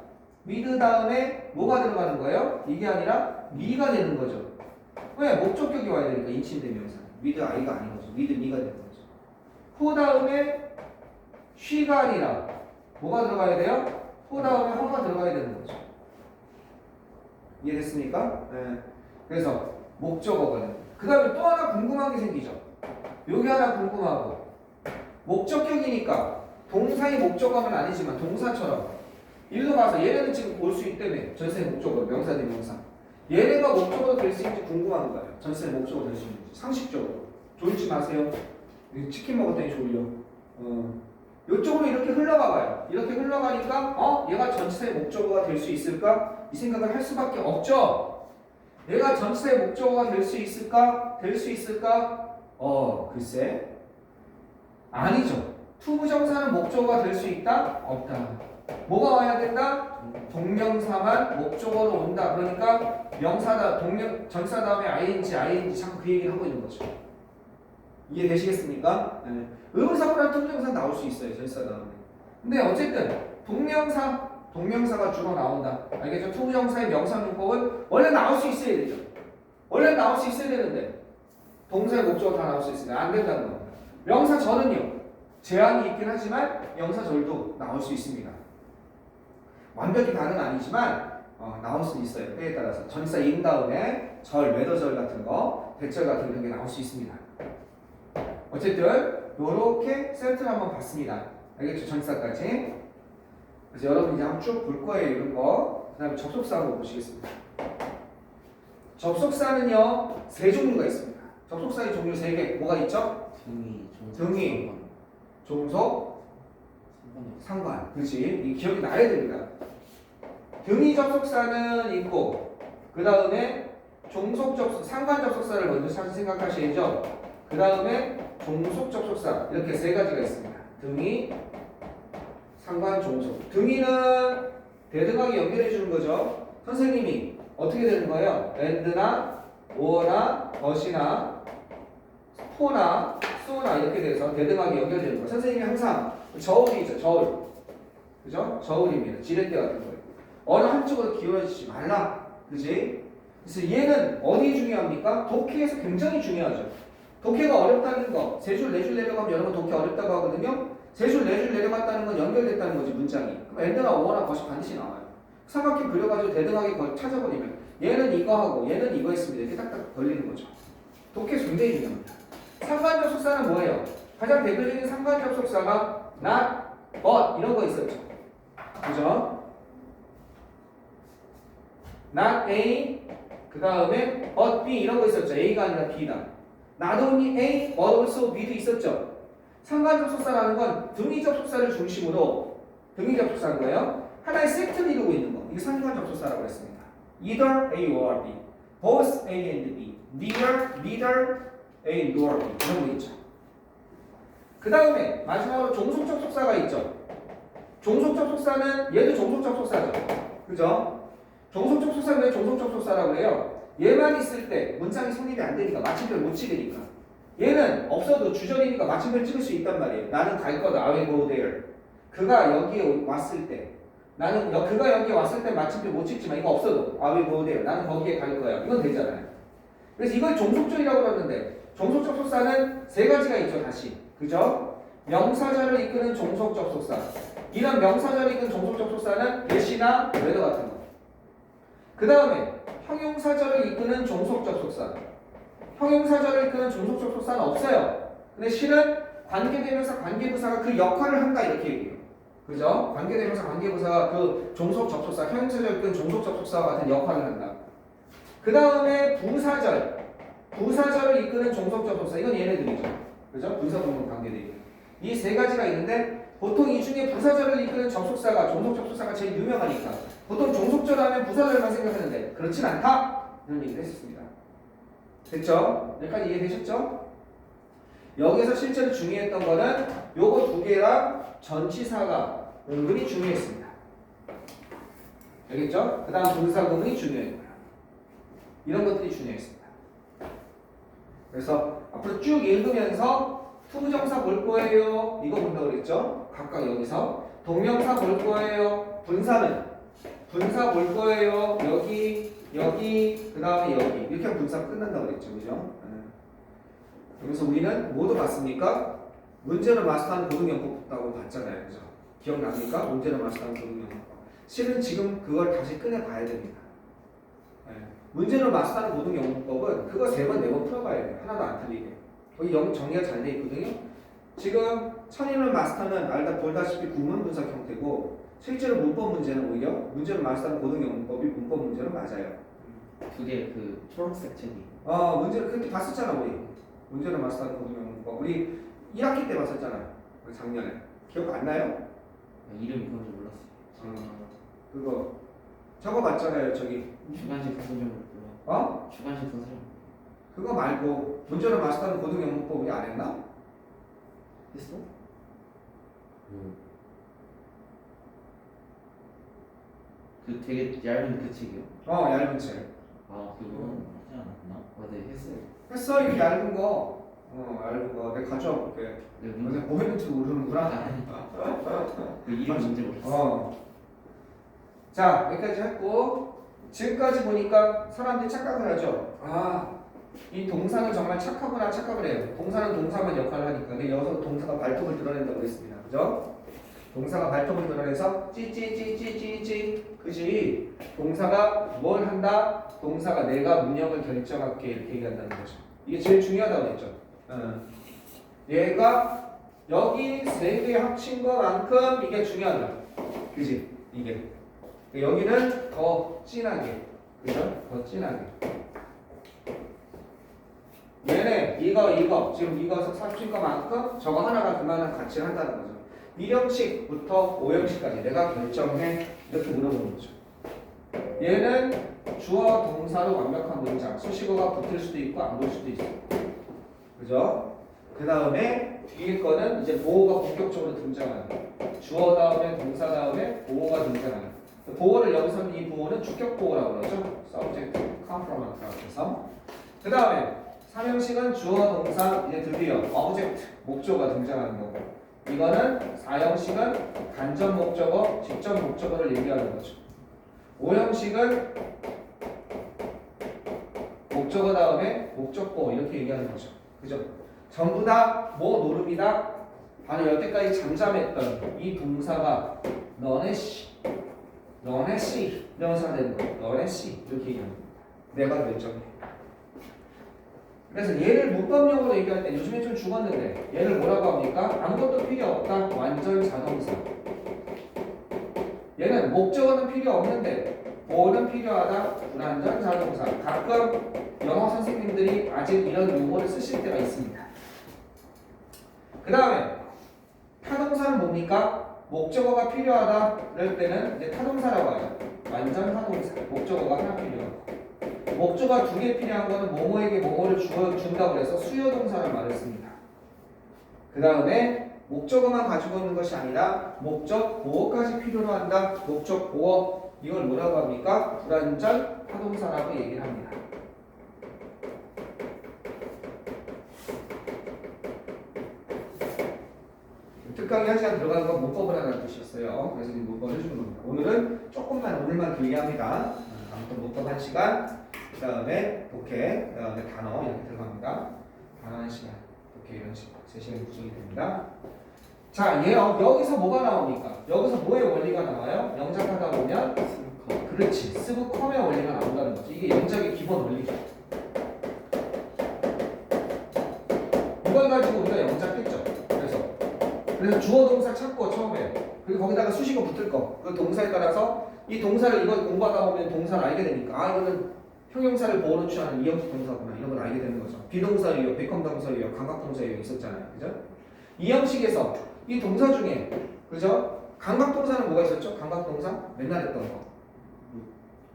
with 다음에 뭐가 들어가는 거예요? 이게 아니라 me가 되는 거죠. 왜? 목적격이 와야 되니까 인칭대명사. with I가 아닌 거죠. with me가 되는 거죠. for 다음에 she가 아니라 뭐가 들어가야 돼요? for 다음에 her가 들어가야 되는 거죠. 이해됐습니까? 네. 그래서 목적어거든. 그 다음에 또 하나 궁금한 게 생기죠. 여기 하나 궁금하고 목적격이니까 동사의 목적어는 아니지만 동사처럼 일로 가서 얘네는 지금 올 수 있다며. 전치사의 목적어, 명사 대 명사. 얘네가 목적어로 될 수 있는지 궁금한 거예요. 전치사의 목적어로 될 수 있는지 상식적으로. 졸지 마세요. 치킨 먹었더니 졸려. 이쪽으로 이렇게 흘러가 봐요. 이렇게 흘러가니까 얘가 전치사의 목적어가 될 수 있을까? 이 생각을 할 수밖에 없죠. 얘가 전치사의 목적어가 될 수 있을까? 될 수 있을까? 글쎄 아니죠. 투부정사는 목적어가 될 수 있다? 없다. 뭐가 와야 된다? 동명사만 목적어로 온다. 그러니까 명사다 전치사 다음에 ing 자꾸 그 얘기를 하고 있는 거죠. 이해되시겠습니까? 네. 의문사구나 투부정사 나올 수 있어요. 전치사 다음에. 근데 어쨌든 동명사가 주로 나온다. 알겠죠? 투부정사의 명사문법은 원래 나올 수 있어야 되죠. 원래 나올 수 있어야 되는데 동사의 목적어 다 나올 수 있으면 안 된다는 겁니다. 명사절은요. 제한이 있긴 하지만 명사절도 나올 수 있습니다. 완벽히 다는 아니지만 나올 수 있어요. 때에 따라서 전치사 인 다음에 절, 매더절 같은 거, 대절 같은 이런 게 나올 수 있습니다. 어쨌든 요렇게 세트를 한번 봤습니다. 알겠죠? 전치사까지. 그래서 여러분 이제 한번 쭉 볼 거예요. 이런 거. 그 다음에 접속사 한번 보시겠습니다. 접속사는요 3종류가 있습니다. 접속사의 종류 3개. 뭐가 있죠? 등이, 종속, 상관. 그렇지? 이 기억이 나야 됩니다. 등이 접속사는 있고 그 다음에 종속 접속, 상관 접속사를 먼저 생각하셔야죠. 그 다음에 종속 접속사 이렇게 3가지가 있습니다. 등이, 상관, 종속. 등이는 대등하게 연결해 주는 거죠. 선생님이 어떻게 되는 거예요? and나 or나 but이나 for나 so나 이렇게 돼서 대등하게 연결되는 거예요. 선생님이 항상 저울이죠. 저울. 그죠? 저울입니다. 지렛대 같은 거예요. 어느 한쪽으로 기울어지지 말라. 그지? 그래서 얘는 어디에 중요합니까? 독해에서 굉장히 중요하죠. 독해가 어렵다는 거, 3줄, 4줄 내려가면 여러분 독해 어렵다고 하거든요. 3줄, 4줄 내려갔다는 건 연결됐다는 거지, 문장이. 그럼 and나 or나 but이 반드시 나와요. 삼각형 그려가지고 대등하게 찾아버리면 얘는 이거 하고 얘는 이거 했습니다. 이렇게 딱딱 걸리는 거죠. 독해 굉장히 중요합니다. 상관접속사는 뭐예요? 가장 대표적인 상관접속사가 not, but 이런 거 있었죠. 그죠? not A 그 다음에 but B 이런 거 있었죠. A가 아니라 B다. not only A but also B도 있었죠. 상관접속사라는 건 등위 접속사를 중심으로 등위 접속사인 거예요. 하나의 세트를 이루고 있는 거. 이게 상관접속사라고 했습니다. Either A or B, both A and B, neither A nor B 이런 거 있죠. 그 다음에 마지막으로 종속 접속사가 있죠. 종속 접속사는 얘도 종속 접속사죠. 그죠? 종속 접속사는 왜 종속 접속사라고 해요? 얘만 있을 때 문장이 성립이 안 되니까 마침표를 못 찍으니까. 얘는 없어도 주절이니까 마침표를 찍을 수 있단 말이에요. 나는 갈 거다. I will go there. 그가 여기에 왔을 때 나는 그가 여기에 왔을 때 마침표 못 찍지만 이거 없어도 I will go there. 나는 거기에 갈 거야. 이건 되잖아요. 그래서 이걸 종속절이라고 그러는데 종속 접속사는 3가지가 있죠. 다시. 그죠? 명사절을 이끄는 종속 접속사. 이런 명사절을 이끄는 종속 접속사는 예시나 whether 같은 거. 그 다음에 형용사절을 이끄는 종속 접속사. 형용사절을 이끄는 종속 접속사는 없어요. 근데 실은 관계대명사, 관계부사가 그 역할을 한다 이렇게 얘기해요. 그죠? 관계대명사, 관계부사가 그 종속 접속사, 현재적인 종속 접속사와 같은 역할을 한다. 그 다음에 부사절, 부사절을 이끄는 종속 접속사, 이건 얘네들이죠. 그죠? 분사분문 관계대명. 이 세 가지가 있는데 보통 이 중에 부사절을 이끄는 접속사가, 종속 접속사가 제일 유명하니까 보통 종속절 하면 부사절만 생각하는데 그렇진 않다. 이런 얘기를 했었습니다. 됐죠? 여기까지 이해되셨죠? 여기서 실제로 중요했던 거는 요거 두 개랑 전치사가 은근히 중요했습니다. 알겠죠? 그 다음 분사구문이 중요했고요. 이런 것들이 중요했습니다. 그래서 앞으로 쭉 읽으면서 투부정사 볼 거예요. 이거 본다고 그랬죠? 각각 여기서 동명사 볼 거예요. 분사는 분사 볼 거예요. 여기, 여기, 그 다음에 여기. 이렇게 하면 분사 끝난다고 그랬죠. 그죠? 그래서 우리는 뭐도 봤습니까? 문제를 마스터하는 고등영법 봤다고 봤잖아요. 그죠? 기억납니까? 문제를 마스터하는 고등영법. 실은 지금 그걸 다시 꺼내봐야 됩니다. 문제를 마스터하는 고등영법은 그거 3번, 4번 풀어봐야 돼요. 하나도 안 틀리게. 거기 여기 정리가 잘 돼 있거든요. 지금 천인을 마스터는 알다 보다시피 구문 분석 형태고 실제로 문법 문제는 오히려 문제를 마스터하는 고등영법이 문법 문제는 맞아요. 그게 그 초록색 책이. 문제를 그때 봤었잖아 우리. 문제를 마스터하는 고등영법. 우리 1학기 때 봤었잖아요. 작년에. 기억 안 나요? 이름이 그런지 몰랐어요. 그거 저거 맞잖아요. 저기 주관식 서술형을 몰라. 주관식 서술형 그거 말고 문제를 마스터하는 고등영문법 우리 안 했나? 했어? 그 되게 얇은 그 책이요? 얇은 책. 아 그거 하지 않았나? 네 했어요. 했어 이렇게 얇은 거. 얇은 거 내가 가져와 볼게. 네, 근데 뭐 했는지 모르는구나. 그 이름 뭔지 몰랐어. 자 여기까지 했고 지금까지 보니까 사람들이 착각을 하죠. 이 동사는 정말 착하구나 착각을 해요. 동사는 동사만 역할을 하니까. 근데 여기서 동사가 발톱을 드러낸다고 했습니다. 그죠? 동사가 발톱을 드러내서 찌찌찌찌찌찌 그지? 동사가 뭘 한다? 동사가 내가 문역을 결정할게 이렇게 얘기한다는 거죠. 이게 제일 중요하다고 했죠. 얘가 여기 3개 합친 것만큼 이게 중요하다. 그지? 이게 여기는 더 진하게, 그죠? 더 진하게. 얘네 이거 지금 이거 합친 것만큼 저거 하나가 그만한 가치를 한다는 거죠. 1형식부터 5형식까지 내가 결정해 이렇게 물어보는 거죠. 얘는 주어 동사로 완벽한 문장, 수식어가 붙을 수도 있고 안 붙을 수도 있어요. 그죠? 그 다음에 뒤에 거는 이제 보호가 본격적으로 등장하는 거예요. 주어 다음에 동사 다음에 보호가 등장하는 거예요. 보호를 여기서는 이 보호는 주격 보호라고 그러죠. subject, complement라고 해서. 그 다음에 3형식은 주어 동사 이제 드디어 object 목적어가 등장하는 거고. 이거는 4형식은 간접 목적어, 직접 목적어를 얘기하는 거죠. 5형식은 목적어 다음에 목적보 이렇게 얘기하는 거죠. 그죠? 전부 다 뭐 노름이다? 바로 여태까지 잠잠했던 이 동사가 너네 씨, 너네 씨 명사가 되는 거예요. 너네 씨 이렇게 얘기합니다. 내가 결정해. 그래서 얘를 문법용어로 얘기할 때 요즘에 좀 죽었는데 얘를 뭐라고 합니까? 아무것도 필요 없다. 완전 자동사. 얘는 목적어는 필요 없는데 보호는 필요하다. 불완전 자동사. 가끔 영어 선생님들이 아직 이런 용어를 쓰실 때가 있습니다. 그 다음에 타동사는 뭡니까? 목적어가 필요하다. 이럴 때는 이제 타동사라고 하죠. 완전 타동사. 목적어가 하나 필요하고. 목적어가 2개 필요한 거는 뭐뭐에게 뭐뭐를 준다고 해서 수요동사를 말을 씁니다. 그 다음에 목적어만 가지고 있는 것이 아니라 목적 보어까지 필요로 한다. 목적 보어 이걸 뭐라고 합니까? 불완전 타동사라고 얘기를 합니다. 특강에 1시간 들어가는 건 문법을 하라는 뜻이었어요. 그래서 이 문법을 해주는 겁니다. 오늘만 길게 합니다. 아무튼 문법 1시간, 그 다음에 독해, 그 다음에 단어 이렇게 들어갑니다. 단어 1시간, 독해 이런 식으로 3시간이 구성이 됩니다. 자, 여기서 뭐가 나옵니까? 여기서 뭐의 원리가 나와요? 영작하다 보면 그렇지, 스브컴의 원리가 나온다는 거죠. 이게 영작의 기본 원리죠. 이걸 가지고 우리가 영작 했죠. 그래서 주어 동사 찾고 처음에 그리고 거기다가 수식어 붙을 거. 그 동사에 따라서 이 동사를 이거 공부하다 보면 동사를 알게 되니까 아 이거는 형용사를 보호로 취하는 이형식 동사구나 이런 걸 알게 되는 거죠. 비동사 유형, become 동사 유형, 감각 동사 유형 있었잖아요. 그죠? 이 형식에서 이 동사 중에 그죠? 감각 동사는 뭐가 있었죠? 감각 동사 맨날 했던 거.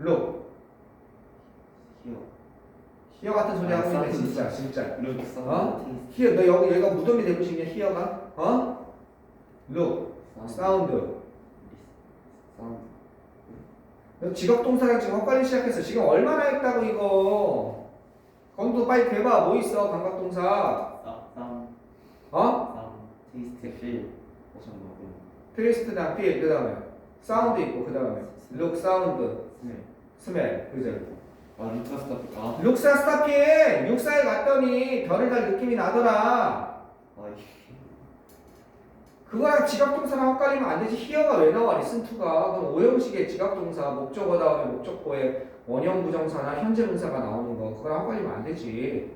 look. 히어 같은 소리 하고 있네 진짜. 이렇게 써. 어? 히어 너 여기 얘가 무덤이 되고 싶냐 히어가? 어? look. 사운드. 너 직업 동사랑 지금 헛갈리 시작했어. 지금 얼마나 했다고 이거? 건도 빨리 대봐. 뭐 있어? 감각 동사. 어? 테이스트 필 오션 거고 테이스트나 필 그다음에 사운드 있고 그다음에 look 사운드 스멜 스멜 그죠? 아 루카스타 룩사 스타필 육사에 갔더니 별을 달 느낌이 나더라. 그거랑 지각동사랑 헷갈리면 안 되지. 히어가 왜 나와? 리슨투가. 그럼 오형식의 지각동사 목적어 다음에 목적보에 원형 부정사나 현재 분사가 나오는 거 그거랑 헷갈리면 안 되지.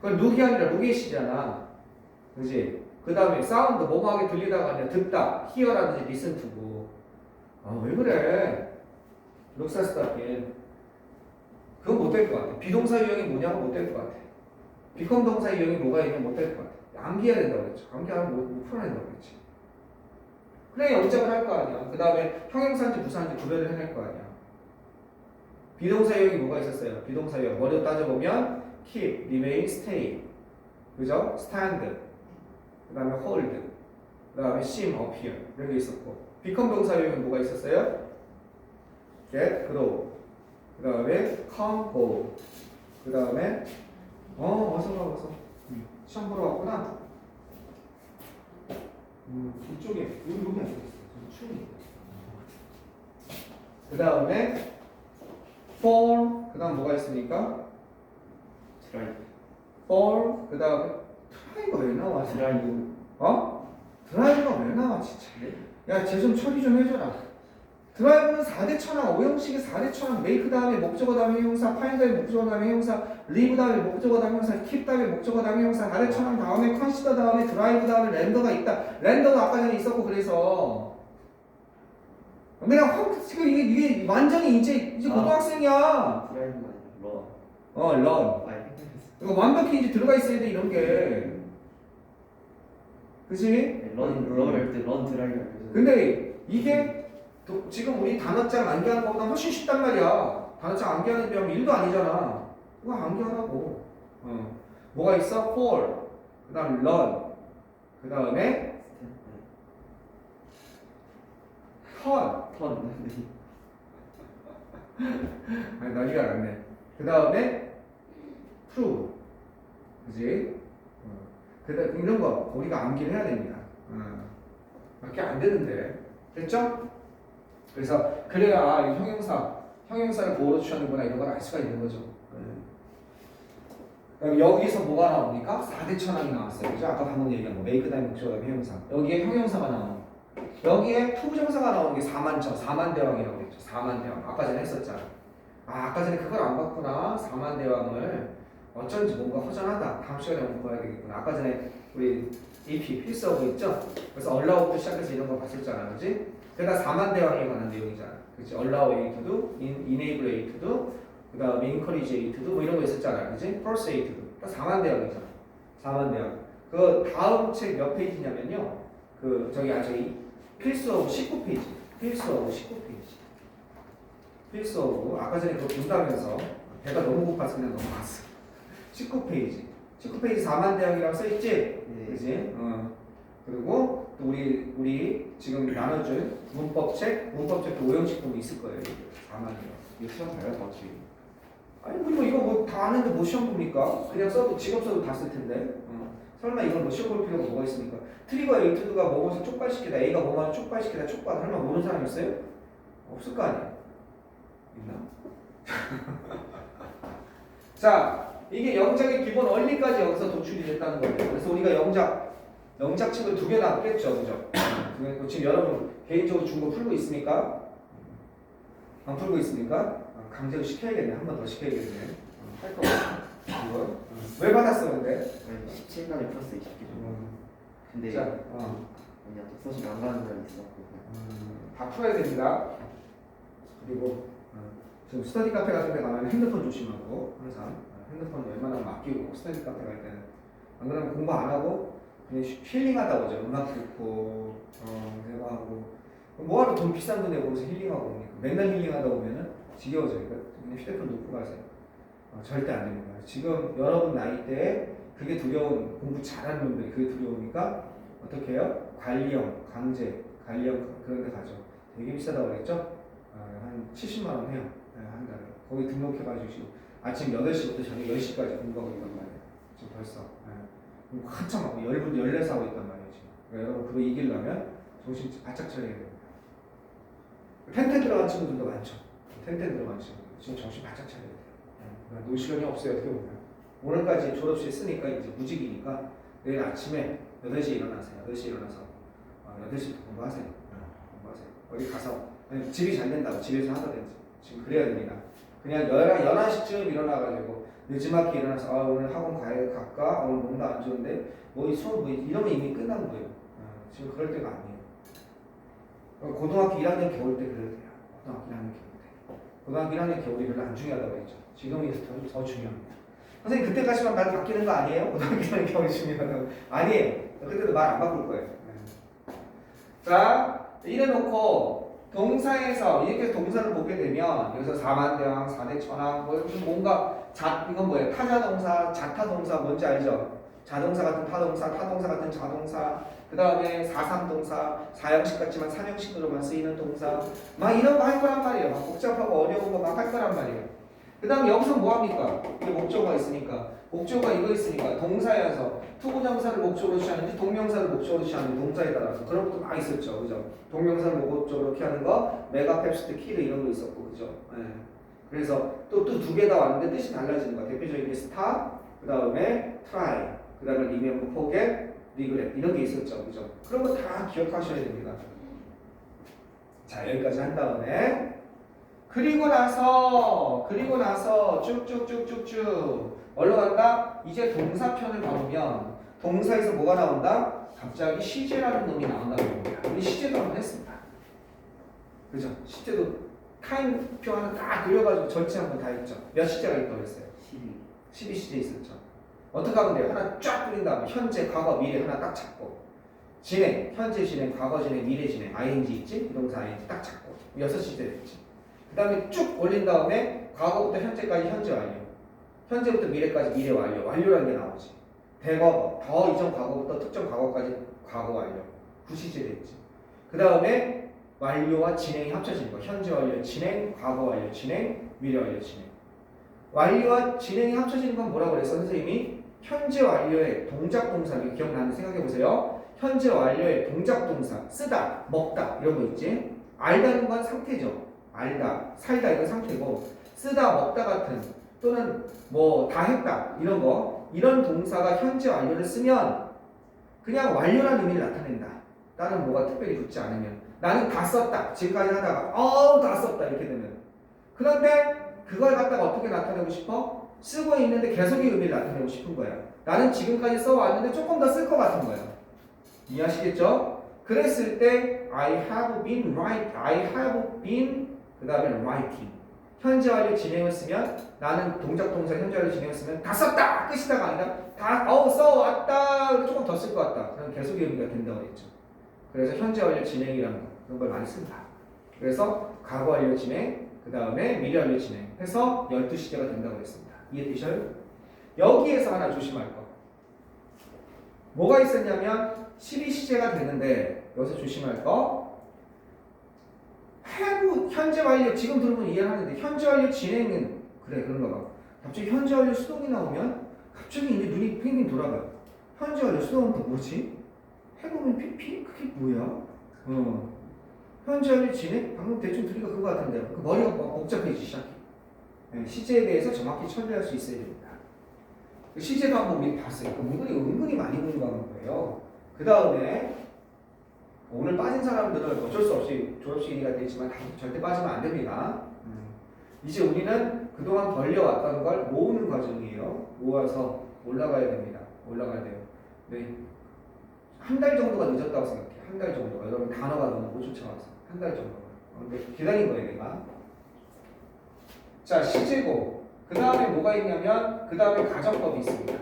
그건 룩이 아니라 룩이시잖아. 그지? 그 다음에 사운드 뭐뭐하게 들리다가 그냥 듣다 히어라든지 리슨투고. 아 왜 그래? 룩사 스타필 그건 못 될 것 같아. 비동사 유형이 뭐냐고 못 될 것 같아. 비컴 동사 유형이 뭐가 있냐면 못 될 것 같아. 암기해야 된다고 그랬죠. 암기하면 못 풀어낸다고 그랬지. 그래 영작을 할 거 아니야. 그 다음에 형용사인지 부사인지 구별을 해낼 거 아니야. 비동사 유형이 뭐가 있었어요? 비동사 유형 머리로 따져보면 keep, remain, stay 그죠? stand 그 다음에 hold 그 다음에 seem, appear 이런 게 있었고 비컴 동사 유형은 뭐가 있었어요? get, grow 그 다음에 come, go 그 다음에 어서 시험 보러 왔구나. 이쪽에 여기 안 있어. 그 다음에 for 그 다음 뭐가 있습니까? 드라이브 for 그 다음에 트라이가 왜 나와? 드라이브 드라이브가 왜 나와 진짜. 야 쟤 좀 처리 좀 해줘라. 드라이브는 4대 천왕, 오형식의 4대 천왕, make 다음에 목적어 다음에 형용사, find 다음에 목적어 다음에 형용사, leave 다음에 목적어 다음에 형용사, keep 다음에 목적어 다음에 형용사, 4대 천왕 다음에 consider 다음에 drive 다음에 렌더가 있다. 렌더가 아까 전에 있었고 그래서 내가 지금 이게 완전히 이제 고등학생이야. 드라이브가 아니라 run. 이거 완벽히 이제 들어가 있어야 돼 이런 게. 그치? 런 할 때 런 드라이브 근데 이게 지금 우리 단어장 암기하는 것보다 훨씬 쉽단 말이야. 단어장 암기하는 게 1도 아니잖아. 그거 암기하라고. 뭐가 있어? fall, 그 다음 run, 그 다음에 turn. 아니 난리가 났네. 그 다음에 prove. 그지? 그다음 이런 거 우리가 암기를 해야 됩니다. 밖에 안 되는데. 됐죠? 그래서 그래야 아, 이 형용사를 보호로 취하는구나 이런 걸 알 수가 있는 거죠. 그럼 여기서 뭐가 나옵니까? 4대 천왕이 나왔어요. 그죠? 아까 방금 얘기한 거 make 다음에 목적어 다음에 형용사. 여기에 형용사가 나오고 여기에 투부정사가 나오는 게 4만대왕이라고 했죠. 4만대왕. 아까 전에 했었잖아. 아까 전에 그걸 안 봤구나. 4만대왕을 어쩐지 뭔가 허전하다. 다음 시간에 한번 봐야 되겠구나. 아까 전에 우리 AP 필수하고 있죠? 그래서 allow부터 시작해서 이런 거 봤었잖아. 그지? 그러다 4만대왕에 관한 내용이잖아. 그치? allow A to do, enable A to do, 그 다음에 encourage A to do, 뭐 이런 거 있었잖아. 그치? force A to do. 그러니까 4만대왕이잖아. 4만대왕. 그 다음 책 몇 페이지냐면요. 저기 필수하고 19페이지. 필수하고 19페이지. 필수하고, 아까 전에 그거 본다면서 배가 너무 고파서 그냥 넘어갔어. 19페이지. 19페이지 4만대왕이라고 써있지? 네. 그치? 그리고 또 우리 지금 나눠준 문법책도 오형식 보면 있을 거예요. 4만대왕. 이거 시험 잘 봤지. 아니 뭐 이거 뭐 다 아는데 뭐 시험 봅니까? 그냥 써도 직업 써도 다 쓸 텐데. 설마 이걸 뭐 시험 볼 필요가 뭐가 있습니까? 트리거 에이투드가 뭐뭐서 촉발시키다, A가 뭐뭐를 촉발시키다, 촉발 설마 모르는 사람 있어요? 없을 거 아니야. 있나? 자, 이게 영작의 기본 원리까지 여기서 도출이 됐다는 거예요. 그래서 우리가 영작책을 2개 나왔겠죠, 그죠? 지금 여러분 개인적으로 중고 풀고 있습니까? 안 풀고 있습니까? 강제로 시켜야겠네. 한 번 더 시켜야겠네. 할 거 없어. 이거 왜 받았어 근데? 17단에 플러스 20개 근데 자, 그냥 독서실 안 가는 날이 있었고 다 풀어야 됩니다. 그리고 지금 스터디 카페 같은 데 가면 핸드폰 조심하고 항상 핸드폰 웬만하면 맡기고 스터디 카페 갈 때는 안 그러면 공부 안 하고 그냥 힐링하다 오죠. 음악 듣고 대화하고 뭐하러 돈 비싼 돈 내고 거기서 힐링하고 옵니까? 맨날 힐링하다 보면은 지겨워져요. 그러니까 그냥 휴대폰 놓고 가세요. 절대 안 됩니다. 지금 여러분 나이대에 그게 두려운 공부 잘하는 놈들이 그게 두려우니까 어떻게 해요? 관리형, 강제, 관리형 그런 데 가죠. 되게 비싸다고 그랬죠? 한 70만 원 해요. 한 달에. 거기 등록해가지고 아침 8시부터 저녁 10시까지 공부하고 있단 말이에요. 지금 벌써. 한참 하고 열내서 하고 있단 말이에요. 지금. 그러니까 여러분 그거 이기려면 정신 바짝 차려야 됩니다. 텐텐 들어간 친구들도 많죠. 텐텐 들어간 친구들. 지금 정신 바짝 차려야 돼요. 놀 시간이 없어요. 어떻게 보면. 오늘까지 졸업식 쓰니까 이제 무직이니까 내일 아침에 8시에 일어나세요. 8시에 일어나서 8시부터 공부하세요. 공부하세요. 어디 가서 아니, 집이 잘 된다고 집에서 하다든지 지금 그래야 됩니다. 그냥 11시쯤 일어나가지고 늦지막히 일어나서 오늘 학원 갈까? 오늘 몸도 안 좋은데 뭐 수업 뭐 이러면 이미 끝난 거예요. 지금 그럴 때가 아니에요. 고등학교 1학년 겨울 때 그래도 돼요. 고등학교 1학년 겨울 때. 고등학교 1학년 겨울이 별로 안 중요하다고 했죠. 지금이 더 중요합니다. 선생님 그때까지만 말 바뀌는 거 아니에요? 고등학교 1학년 겨울이 중요하다고. 아니에요. 그때도 말 안 바꿀 거예요. 자, 이래놓고 동사에서 이렇게 동사를 보게 되면 여기서 4만대왕, 4대 천왕 뭐 뭔가 이건 뭐예요? 타자동사, 자타동사 뭔지 알죠? 자동사 같은 타동사, 타동사 같은 자동사 그 다음에 4~3동사, 4형식 같지만 3형식으로만 쓰이는 동사 막 이런 거 할 거란 말이에요. 막 복잡하고 어려운 거 막 할 거란 말이에요. 그 다음에 여기서 뭐 합니까? 목적어가 있으니까 목적어가 이거 있으니까 동사여서 투부정사를 목적으로 취하는지 동명사를 목적으로 취하는지 동사에 따라서 그런 것도 많이 있었죠. 그죠? 동명사를 목적으로 취하는 거 메가펩스트 키르 이런 거 있었고 그죠? 네. 그래서 또 두 개 다 왔는데 뜻이 달라지는 거 대표적인 게 스타 그 다음에 트라이 그 다음에 리멤버 포겟 리그렛 이런 게 있었죠. 그죠? 그런 거 다 기억하셔야 됩니다. 자 여기까지 한 다음에 그리고 나서 쭉쭉쭉쭉쭉 올라간다. 이제 동사편을 봐보면 동사에서 뭐가 나온다? 갑자기 시제라는 놈이 나온다는 겁니다. 우리 시제도 한번 했습니다. 그죠? 시제도 타임표 하나 딱 그려가지고 전체 한번 다 했죠. 몇 시제가 있다고 했어요? 12시제 있었죠. 어떻게 하면 돼요? 하나 쫙 그린 다음에 현재, 과거, 미래 하나 딱 잡고 진행, 현재 진행, 과거 진행, 미래 진행 ing 있지? 비동사 ing 딱 잡고 6시제 됐지. 그 다음에 쭉 올린 다음에 과거부터 현재까지 현재 완료 현재부터 미래까지 미래 완료 완료라는 게 나오지. 대과거 더 이전 과거부터 특정 과거까지 과거 완료 9시제 됐지. 그 다음에 완료와 진행이 합쳐진 거 현재 완료 진행 과거 완료 진행 미래 완료 진행 완료와 진행이 합쳐지는 건 뭐라고 그랬어 선생님이? 현재 완료의 동작 동사 기억나는지 생각해보세요. 현재 완료의 동작 동사 쓰다 먹다 이런 거 있지. 알다는 건 상태죠. 알다, 살다 이건 상태고 쓰다, 먹다 같은 또는 뭐 다 했다 이런 거 이런 동사가 현재 완료를 쓰면 그냥 완료라는 의미를 나타낸다. 다른 뭐가 특별히 붙지 않으면 나는 다 썼다. 지금까지 하다가 다 썼다 이렇게 되면 그런데 그걸 갖다가 어떻게 나타내고 싶어? 쓰고 있는데 계속의 의미를 나타내고 싶은 거야. 나는 지금까지 써왔는데 조금 더 쓸 것 같은 거야. 이해하시겠죠? 그랬을 때 I have been 그 다음에 writing 현재 완료 진행을 쓰면 나는 동작 동사 현재 완료 진행을 쓰면 다 썼다 끝이다가 아니라 다 써왔다 조금 더 쓸 것 같다 그런 계속의 의미가 된다고 했죠. 그래서 현재 완료 진행이라는 거 그런 걸 많이 쓴다. 그래서 과거 완료 진행 그 다음에 미래 완료 진행 해서 12시제가 된다고 했습니다. 이해되셔요? 여기에서 하나 조심할 거 뭐가 있었냐면 12시제가 되는데 여기서 조심할 거 have 현재 완료 지금 들으면 이해하는데 현재 완료 진행은 그래 그런가 봐. 갑자기 현재 완료 수동이 나오면 갑자기 이제 눈이 핑핑 돌아가요. 현재 완료 수동은 또 뭐지? 해보면 PP 그게 뭐야? 현재 완료 진행 방금 대충 들으니까 그거 같은데 그 머리가 막 복잡해지기 시작해. 시제에 대해서 정확히 처리할 수 있어야 됩니다. 시제도 한번 우리 봤어요. 은근히 많이 공부하는 거예요. 그 다음에 오늘 빠진 사람들은 어쩔 수 없이 졸업식이니까 되지만 절대 빠지면 안 됩니다. 이제 우리는 그동안 벌려왔던 걸 모으는 과정이에요. 모아서 올라가야 됩니다. 올라가야 돼요. 네. 한 달 정도가 늦었다고 생각해. 한 달 정도가. 여러분 단어가 너무 못 쫓아와서. 한 달 정도가. 근데 기다린 거예요, 내가. 자, 시제고. 그 다음에 뭐가 있냐면, 그 다음에 가정법이 있습니다.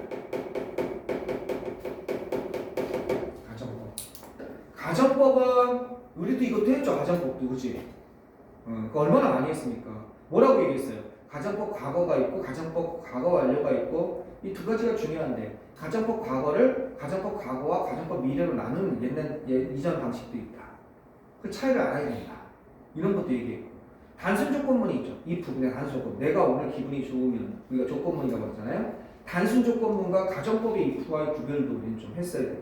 가정법. 가정법은, 우리도 이것도 했죠, 가정법도. 그치? 그거 얼마나 많이 했습니까? 뭐라고 얘기했어요? 가정법 과거가 있고, 가정법 과거 완료가 있고, 이 두 가지가 중요한데, 가정법 과거를 가정법 과거와 가정법 미래로 나누는 이전 방식도 있다. 그 차이를 알아야 된다. 이런 것도 얘기했고. 단순 조건문이 있죠. if, 그냥 단순 조건. 내가 오늘 기분이 좋으면, 우리가 조건문이라고 하잖아요. 단순 조건문과 가정법의 if와의 구별도 우리는 좀 했어야 돼요.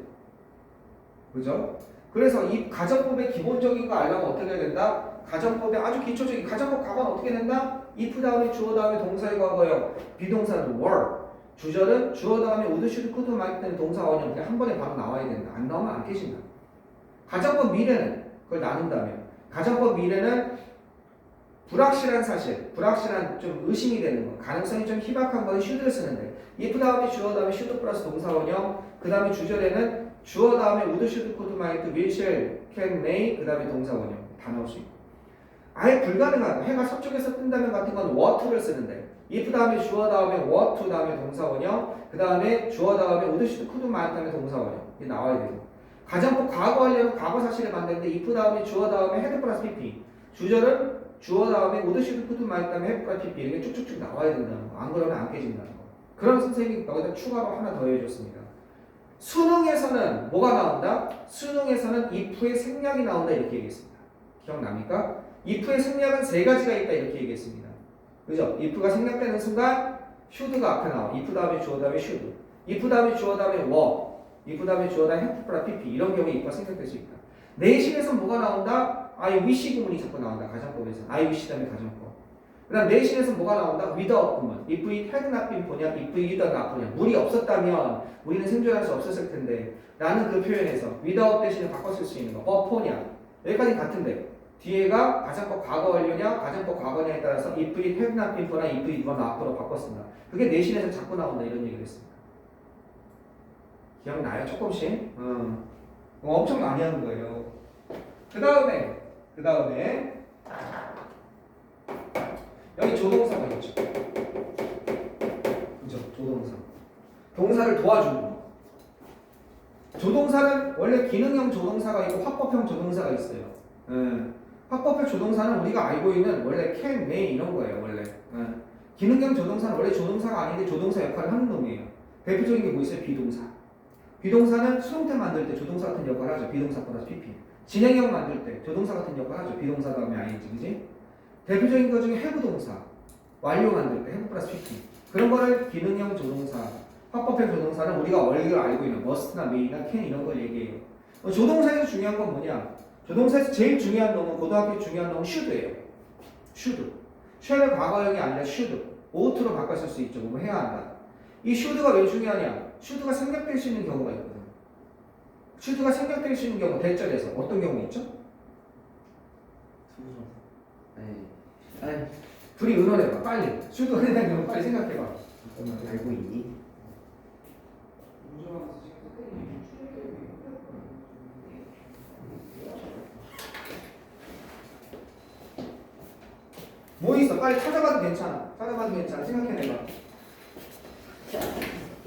그죠? 그래서 이 가정법의 기본적인 거 알려면 어떻게 해야 된다? 가정법의 아주 기초적인 가정법 과거는 어떻게 된다? if 다음에 주어 다음에 동사의 과거요. 비동사는 were. 주절은 주어 다음에 would, should, could, might 되는 동사 원형 한 번에 바로 나와야 된다. 안 나오면 안 깨진다. 가정법 미래는 그걸 나눈다면 가정법 미래는 불확실한 사실, 불확실한 좀 의심이 되는 거, 가능성이 좀 희박한 건 should를 쓰는데 if 다음에 주어 다음에 should 플러스 동사 원형 그 다음에 주절에는 주어 다음에 would, should, could, might, will, shall, can, may 그 다음에 동사 원형 다 나올 수 있고 아예 불가능한 해가 서쪽에서 뜬다면 같은 건 what를 쓰는데 if 다음에 주어 다음에 what 다음에 동사 원형 그 다음에 주어 다음에 would, should, could, might 다음에 동사 원형 이게 나와야 돼요. 가정법 과거 하려면 과거 사실을 만드는데 if 다음에 주어 다음에 had 플러스 pp 주절은 주어 다음에 would, should, could, might 다음에 had 플러스 pp 이렇게 쭉쭉쭉 나와야 된다는 거. 안 그러면 안 깨진다는 거. 그런 선생님이 여기다 추가로 하나 더 해줬습니다. 수능에서는 뭐가 나온다? 수능에서는 if의 생략이 나온다 이렇게 얘기했습니다. 기억납니까? if의 생략은 세 가지가 있다 이렇게 얘기했습니다. 그죠? if가 생략되는 순간 should가 앞에 나와. if 다음에 주어 다음에 should. if 다음에 주어 다음에 were. if 다음에 주어 다음에 have 플러스 pp 이런 경우에 if가 생략될 수 있다. 내신에서 뭐가 나온다? I wish 구문이 자꾸 나온다. 가정법에서 I wish 다음에 가정법. 그 다음 내신에서 뭐가 나온다? without 구문. if it had not been 보냐? if it had not 보냐? 물이 없었다면 우리는 생존할 수 없었을 텐데 라는 그 표현에서 without 대신에 바꿨을 수 있는 거. upon이야. 여기까지 같은데 뒤에가 가정법 과거 완료냐 가정법 과거냐에 따라서 if it had not been 보나 if it were not로 바꿨습니다. 그게 내신에서 자꾸 나온다 이런 얘기를 했습니다. 기억나요? 조금씩? 엄청 많이 하는 거예요. 그 다음에 여기 조동사가 있죠. 그죠? 조동사. 동사를 도와주는 거. 조동사는 원래 기능형 조동사가 있고 화법형 조동사가 있어요. 화법형 조동사는 우리가 알고 있는 원래 can, may 이런 거예요. 원래. 기능형 조동사는 원래 조동사가 아닌데 조동사 역할을 하는 놈이에요. 대표적인 게 뭐 있어요? 비동사. 비동사는 수동태 만들 때 조동사 같은 역할을 하죠. 비동사 플러스 pp. 진행형 만들 때 조동사 같은 역할을 하죠. 비동사 다음에 ing, 그지? 대표적인 것 중에 have 동사, 완료 만들 때 have 플러스 pp. 그런 거를 기능형 조동사, 화법형 조동사는 우리가 원래 알고 있는 must나 may나 can 이런 걸 얘기해요. 조동사에서 중요한 건 뭐냐? 조동사에서 제일 중요한 놈은 고등학교 중요한 놈은 should예요. should. shall의 과거형이 아니라 should. ought로 바꿨을 수 있죠. 뭐 해야 한다. 이 should가 왜 중요하냐? should가 생략될 수 있는 경우가 있거든. should가 생략될 수 있는 경우 대절에서 어떤 경우 있죠? 아니, 둘이 의논해봐. 빨리. should가 생략되는 경우 빨리 생각해봐. 알고 있니? 뭐 있어? 빨리 찾아봐도 괜찮아. 찾아봐도 괜찮아. 생각해내봐.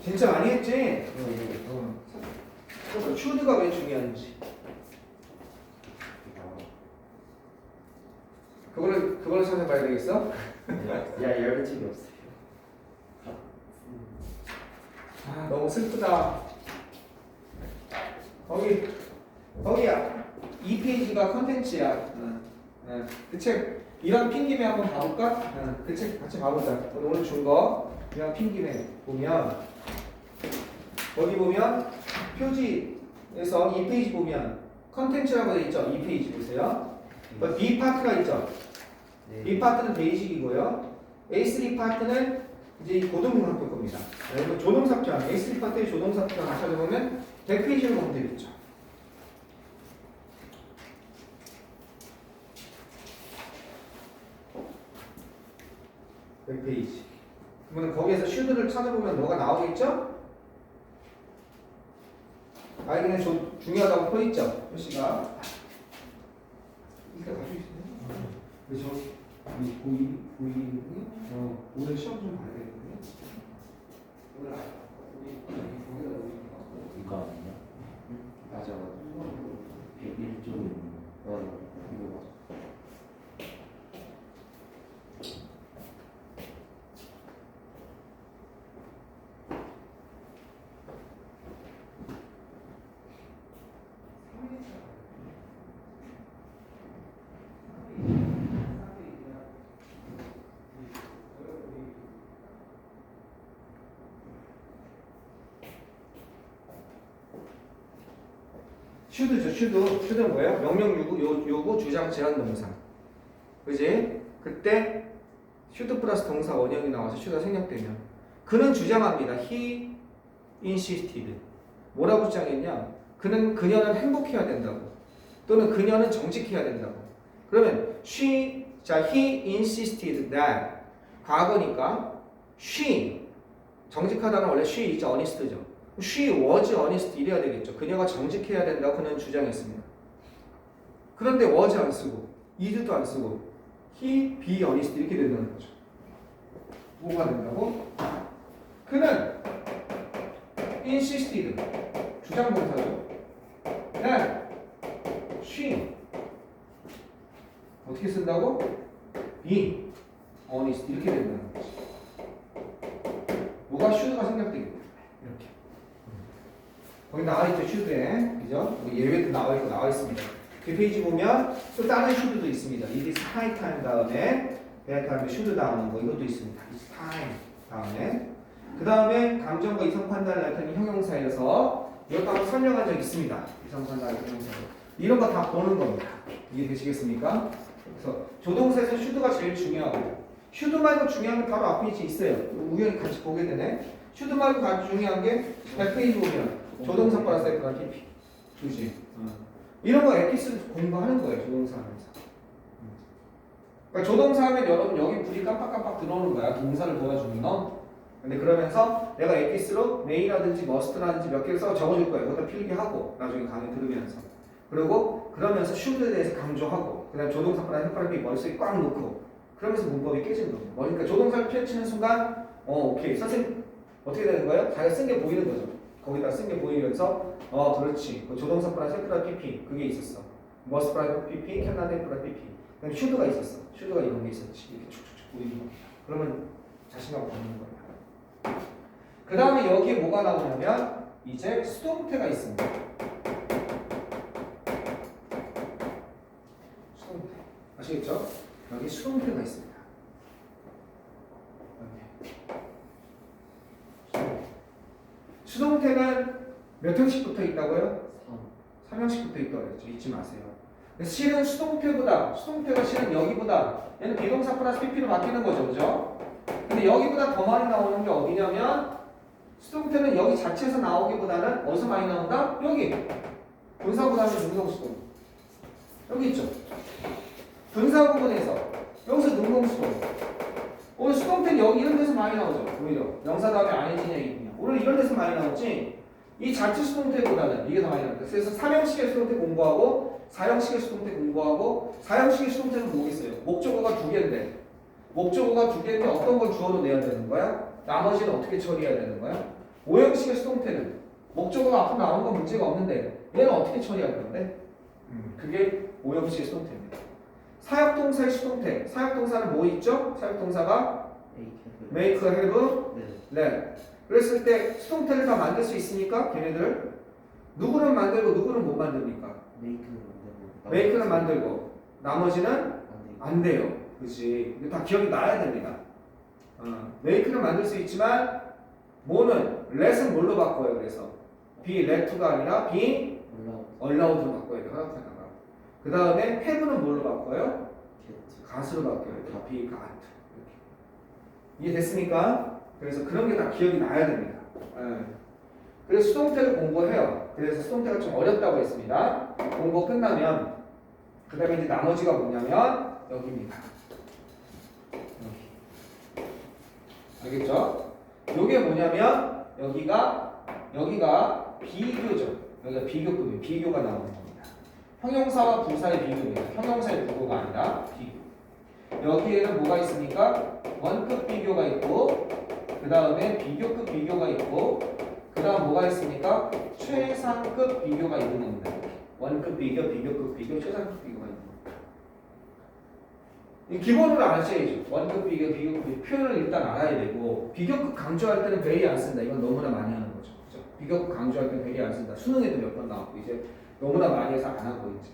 진짜 많이 했지? should가 왜 중요한지. 그거를 찾아봐야 되겠어? 야, 열정이 없어요. 아, 너무 슬프다. 거기야. 2페이지가 컨텐츠야. 그 책, 이런 핑김에 한번 봐볼까? 그 책 같이 봐보자. 오늘 준 거. 이런 핑김에 보면, 여기 보면, 표지에서 2페이지 보면, 컨텐츠라고 되어 있죠? 2페이지 보세요. B 파트가 있죠? 네. B 파트는 베이직이고요. A3 파트는 이제 고등학교 겁니다. 여러분 조동사표 A3 파트의 조동사표 하나 찾아보면 100페이지로 보면 되겠죠. 100페이지. 그러면 거기에서 should를 찾아보면 뭐가 나오겠죠? 아, 그냥 중요하다고 써있죠? 표시가. 이거 가지고 있어요? 그래서 고이 오늘 시험 좀 봐야 되겠네. 오늘 이거 아니냐? 맞아. 101쪽에 있는 이거 맞아. should죠, should. should는 뭐예요? 명령 요구 주장 제한 동사. 그지? 그때 should 플러스 동사 원형이 나와서 should가 생략되면 그는 주장합니다. He insisted. 뭐라고 주장했냐? 그녀는 행복해야 된다고. 또는 그녀는 정직해야 된다고. 그러면 he insisted that. 과거니까 she. 정직하다는 원래 she is honest죠. She was honest 이래야 되겠죠. 그녀가 정직해야 된다고 그는 주장했습니다. 그런데 was 안 쓰고 is도 안 쓰고 he be honest 이렇게 된다는 거죠. 뭐가 된다고? 그는 insisted 주장 동사죠. that she 어떻게 쓴다고? be honest 이렇게 된다는 거죠. 뭐가 should가 생략되겠다. 이렇게. 거기 나와있죠, should에. 그죠? 예외도 나와 있습니다. 그 페이지 보면 또 다른 should도 있습니다. it is high time 다음에 that 다음에 should 나오는 거 이것도 있습니다. it's time 다음에 그 다음에 감정과 이성 판단을 나타내는 형용사에서 이것도 한번 설명한 적 있습니다. 이성 판단 형용사 이런 거 다 보는 겁니다. 이해되시겠습니까? 그래서 조동사에서 should가 제일 중요하고 should 말고 중요한 게 바로 앞에 있어요. 우연히 같이 보게 되네. should 말고 아주 중요한 게 100페이지 보면 조동사 플러스 F가 PP 그지? 이런 거 엑기스 공부하는 거예요. 조동사 하면서. 그러니까 조동사 하면 여러분 여기 불이 깜빡깜빡 들어오는 거야. 동사를 도와주는 거. 근데 그러면서 내가 엑기스로 메이라든지 머스트라든지 몇 개를 써 적어줄 거예요. 그것도 필기하고 나중에 강의 들으면서. 그리고 그러면서 should에 대해서 강조하고 그다음 조동사 플러스 F를 머릿속에 꽉 넣고 그러면서 문법이 깨지는 겁니다. 그러니까 조동사를 펼치는 순간 오케이. 선생님 어떻게 되는 거예요? 자기가 쓴 게 보이는 거죠. 거기다 쓴 게 보이면서 그렇지. 그 조동사 플러스 F라 PP 그게 있었어. must 플러스 PP, cannot 플러스 PP. 그다음 should가 있었어. should가 이런 게 있었지. 이렇게 쭉쭉쭉 보이는 거. 그러면 자신감 갖는 거야. 그 다음에 여기에 뭐가 나오냐면 이제 수동태가 있습니다. 수동태 아시겠죠? 여기 수동태가 있습니다. 수동태는 몇 형씩 붙어 있다고요? 3형씩 붙어 있다고 그랬죠. 잊지 마세요. 실은 수동태가 실은 여기보다 얘는 비동사 플러스 PP로 바뀌는 거죠. 그죠? 근데 여기보다 더 많이 나오는 게 어디냐면 수동태는 여기 자체에서 나오기보다는 어디서 많이 나온다? 여기 분사보다는 능동수동 여기 있죠. 분사 부분에서 여기서 능동수동 오늘 수동태는 여기 이런 데서 많이 나오죠. 오히려 명사 다음에 ING냐 있냐 오늘 이런 데서 많이 나오지 이 자체 수동태보다는 이게 더 많이 나옵니다. 그래서 3형식의 수동태 공부하고 4형식의 수동태 공부하고 4형식의 수동태는 뭐겠어요? 목적어가 두 개인데 목적어가 두 개인데 어떤 걸 주어로 내야 되는 거야? 나머지는 어떻게 처리해야 되는 거야? 5형식의 수동태는 목적어가 앞으로 나오는 건 문제가 없는데 얘는 어떻게 처리할 건데? 그게 5형식의 수동태입니다. 사역동사의 수동태. 사역동사는 뭐 있죠? 사역동사가 make, have, let. 그랬을 때 수동태를 다 만들 수 있으니까 걔네들 누구는 만들고 누구는 못 만듭니까? make는 만들고 나머지는 안 돼요. 그치? 이거 다 기억이 나야 됩니다. make는 만들 수 있지만 뭐는 let은 뭘로 바꿔요? 그래서 be let to가 아니라 be allowed로 바꿔야 돼요. 하나하나가. 그 다음에 have는 뭘로 바꿔요? gat으로 바꿔요. 다 be got. 이렇게. 이해됐습니까? 그래서 그런 게 다 기억이 나야 됩니다. 그래서 수동태를 공부해요. 그래서 수동태가 좀 어렵다고 했습니다. 공부 끝나면 그 다음에 이제 나머지가 뭐냐면 여기입니다. 여기. 알겠죠? 요게 뭐냐면 여기가 비교죠. 여기가 비교급이 비교가 나오는 겁니다. 형용사와 부사의 비교입니다. 형용사의 부호가 아니라 비교. 여기에는 뭐가 있습니까? 원급 비교가 있고 그 다음에 비교급 비교가 있고 그 다음 뭐가 있습니까? 최상급 비교가 있는 겁니다. 원급 비교, 비교급 비교, 최상급 비교가 있는 겁니다. 이 기본으로 아셔야죠. 원급 비교, 비교급 비교 표현을 일단 알아야 되고 비교급 강조할 때는 very 안 쓴다. 이건 너무나 많이 하는 거죠. 그죠? 비교급 강조할 때는 very 안 쓴다. 수능에도 몇 번 나왔고 이제 너무나 많이 해서 안 하고 이제.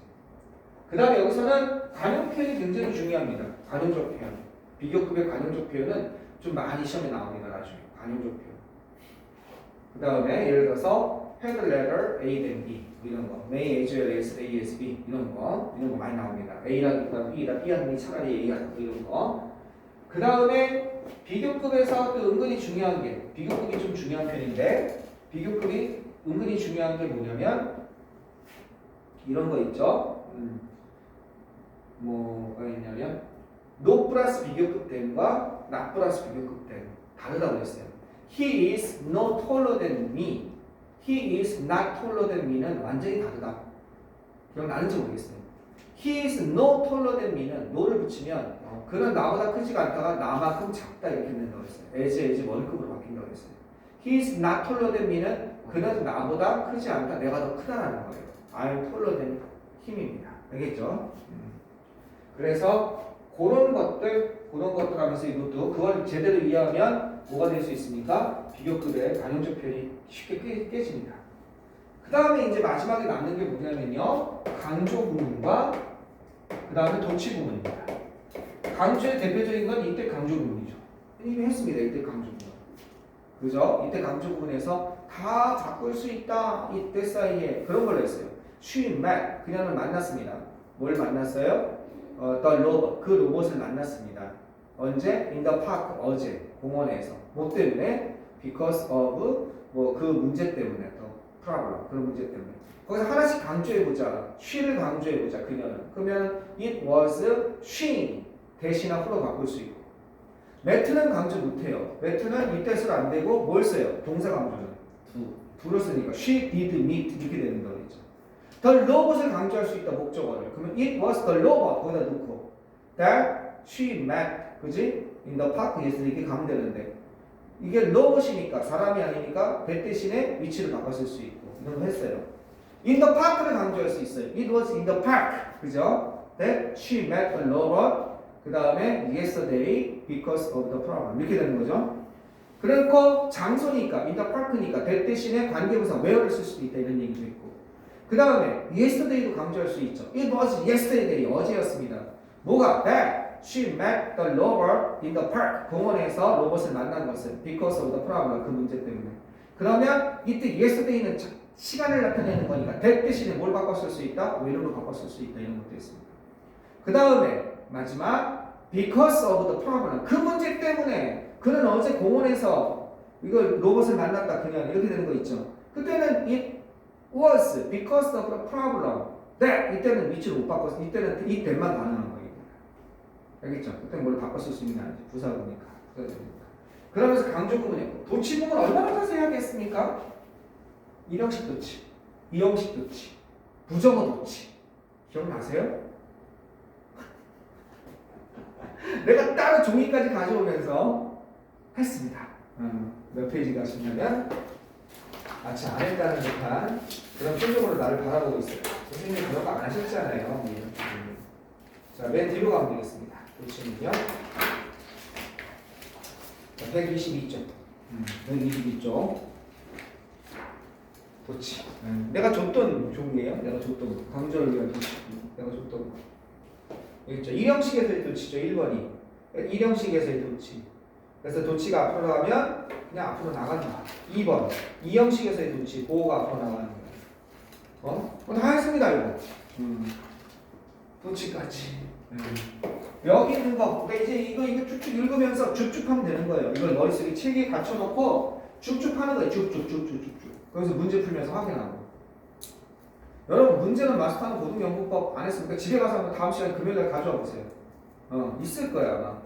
그 다음에 여기서는 관용 표현이 굉장히 중요합니다. 관용적 표현. 비교급의 관용적 표현은 좀 많이 시험에 나옵니다. 나중에. 관용적 표현. 그 다음에 예를 들어서 had letter A than B 이런 거. may as well as A as B 이런 거 많이 나옵니다. A라기보다 B다. B하는 차라리 A가 더 이런 거. 그 다음에 비교급에서 또 은근히 중요한 게 비교급이 좀 중요한 편인데 비교급이 은근히 중요한 게 뭐냐면 이런 거 있죠. 뭐가 있냐면 no 플러스 비교급 댐과 not 플러스 비교급 댐 다르다고 했어요. He is no taller than me. He is not taller than me는 완전히 다르다. 기억나는지 모르겠어요. He is no taller than me는 no를 붙이면 그는 나보다 크지가 않다가 나만큼 작다 이렇게 된다고 했어요. as 원급으로 바뀐다고 했어요. He is not taller than me는 그는 나보다 크지 않다. 내가 더 크다라는 거예요. I'm taller than him입니다. 알겠죠? 그래서 그런 것들 하면서 이것도 그걸 제대로 이해하면 뭐가 될 수 있습니까? 비교급의 관용적 표현이 쉽게 깨집니다. 그 다음에 이제 마지막에 남는 게 뭐냐면요. 강조 부문과 그 다음에 도치 부문입니다. 강조의 대표적인 건 이때 강조 부문이죠. 이미 했습니다. 이때 강조 부문. 그죠? 이때 강조 부문에서 다 바꿀 수 있다. 이때 사이에 그런 걸 했어요. She met. 그녀는 만났습니다. 뭘 만났어요? The robot. 그 로봇을 만났습니다. 언제? In the park. 어제. 공원에서. 뭐 때문에? Because of 뭐 그 문제 때문에. 또 problem. 그런 문제 때문에. 거기서 하나씩 강조해보자. she를 강조해보자. 그녀는. 그러면 it was she. 대신하고 후로 바꿀 수 있고. met는 강조 못해요. met는 이때 쓰면 안 되고 뭘 써요? 동사 강조는. 두를 쓰니까 she did meet 이렇게 되는 거겠죠. The robot을 강조할 수 있다. 목적어를. 그러면 it was the robot 거기다 넣고 that she met 그지? in the park yesterday 이렇게 가면 되는데 이게 로봇이니까 사람이 아니니까 that 대신에 위치를 바꿨을 수 있고 이런 거 했어요. in the park를 강조할 수 있어요. it was in the park 그죠? that she met the robot 그 다음에 yesterday because of the problem 이렇게 되는 거죠. 그리고 장소니까 in the park니까 that 대신에 관계부사 where를 쓸 수도 있다 이런 얘기도 있고 그 다음에 yesterday도 강조할 수 있죠. It was yesterday 어제였습니다. 뭐가? That she met the robot in the park 공원에서 로봇을 만난 것은 because of the problem 그 문제 때문에. 그러면 이때 yesterday는 시간을 나타내는 거니까 that 대신에 뭘 바꿨을 수 있다? where로 바꿨을 수 있다 이런 것도 있습니다. 그 다음에 마지막 because of the problem 그 문제 때문에 그는 어제 공원에서 이걸 로봇을 만났다 그냥 이렇게 되는 거 있죠. 그때는 it was because of the problem that 이때는 위치를 못 바꿨어. 이때는 이 that만 가능한 거예요. 알겠죠? 그때는 뭘 바꿨을 수 있는 게 아니지. 부사구니까. 그러면서 강조 구문이고 도치 구문 얼마나 자세히 하겠습니까? 일형식 도치, 이형식 도치, 부정어 도치 기억나세요? 내가 따로 종이까지 가져오면서 했습니다. 몇 페이지 가시냐면 마치 안 했다는 듯한 그런 표정으로 나를 바라보고 있어요. 선생님이 그런 거 안 하셨잖아요. 자, 맨 뒤로 가면 되겠습니다. 도치는요. 122쪽. 122쪽. 도치. 내가 줬던 종이에요. 내가 줬던 거. 강조를 위한 도치. 내가 줬던 거. 여기 있죠. 일형식에서의 도치죠. 1번이. 일형식에서의 도치. 그래서 도치가 앞으로 가면 그냥 앞으로 나간다. 2번. 이형식에서의 도치. 보호가 앞으로 나가는 거예요. 다 했습니다, 이거. 도치까지. 여기 있는 거. 그러니까 이제 이거 쭉쭉 읽으면서 쭉쭉 하면 되는 거예요. 이걸 머릿속에 책에 갖춰놓고 쭉쭉 하는 거예요. 쭉쭉쭉쭉쭉. 그래서 문제 풀면서 확인하고. 여러분 문제는 마스터하는 고등연구법 안 했습니까? 집에 가서 한번 다음 시간에 금요일날 가져와 보세요. 있을 거야 아마.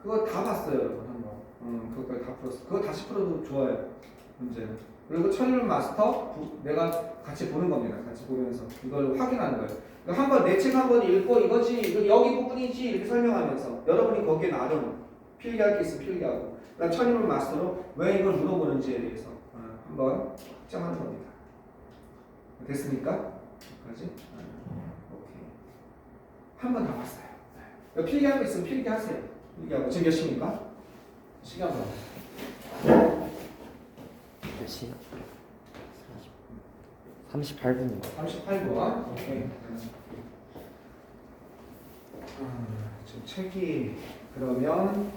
그거 다 봤어요 여러분 한번. 그것까지 다 풀었어. 그거 다시 풀어도 좋아요. 문제는. 그리고 천일문 마스터 내가 같이 보는 겁니다. 같이 보면서 이걸 확인하는 거예요. 그러니까 한번 내 책 한번 읽고 이거지 이거 여기 부분이지 이렇게 설명하면서 여러분이 거기에 나름 필기할 게 있으면 필기하고 그다음 천일문 마스터로 왜 이걸 물어보는지에 대해서 한번 확정하는 겁니다. 됐습니까? 여기까지? 오케이. 한 번 더 봤어요. 필기할 거 있으면 필기하세요. 필기하고 지금 몇 시입니까? 시간 봐. 몇 시? 38분인가? 38번. 오케이. 지금 책이 그러면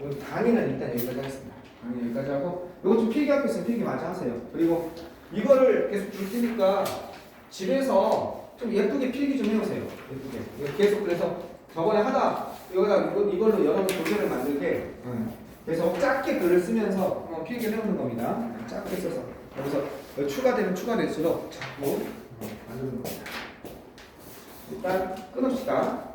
여기 강의는 일단 여기까지 하겠습니다. 강의 여기까지 하고 이거 좀 필기할 거 있으면 필기 마저 하세요. 그리고 이거를 계속 줄 테니까 집에서 좀 예쁘게 필기 좀 해오세요. 예쁘게. 이거 계속 그래서 저번에 하다 이걸로 여러분 교재를 만들게 그래서 작게 글을 쓰면서 한번 필기를 해오는 겁니다. 작게 써서 여기서 추가되면 추가될수록 자꾸 만드는 겁니다. 일단 끊읍시다.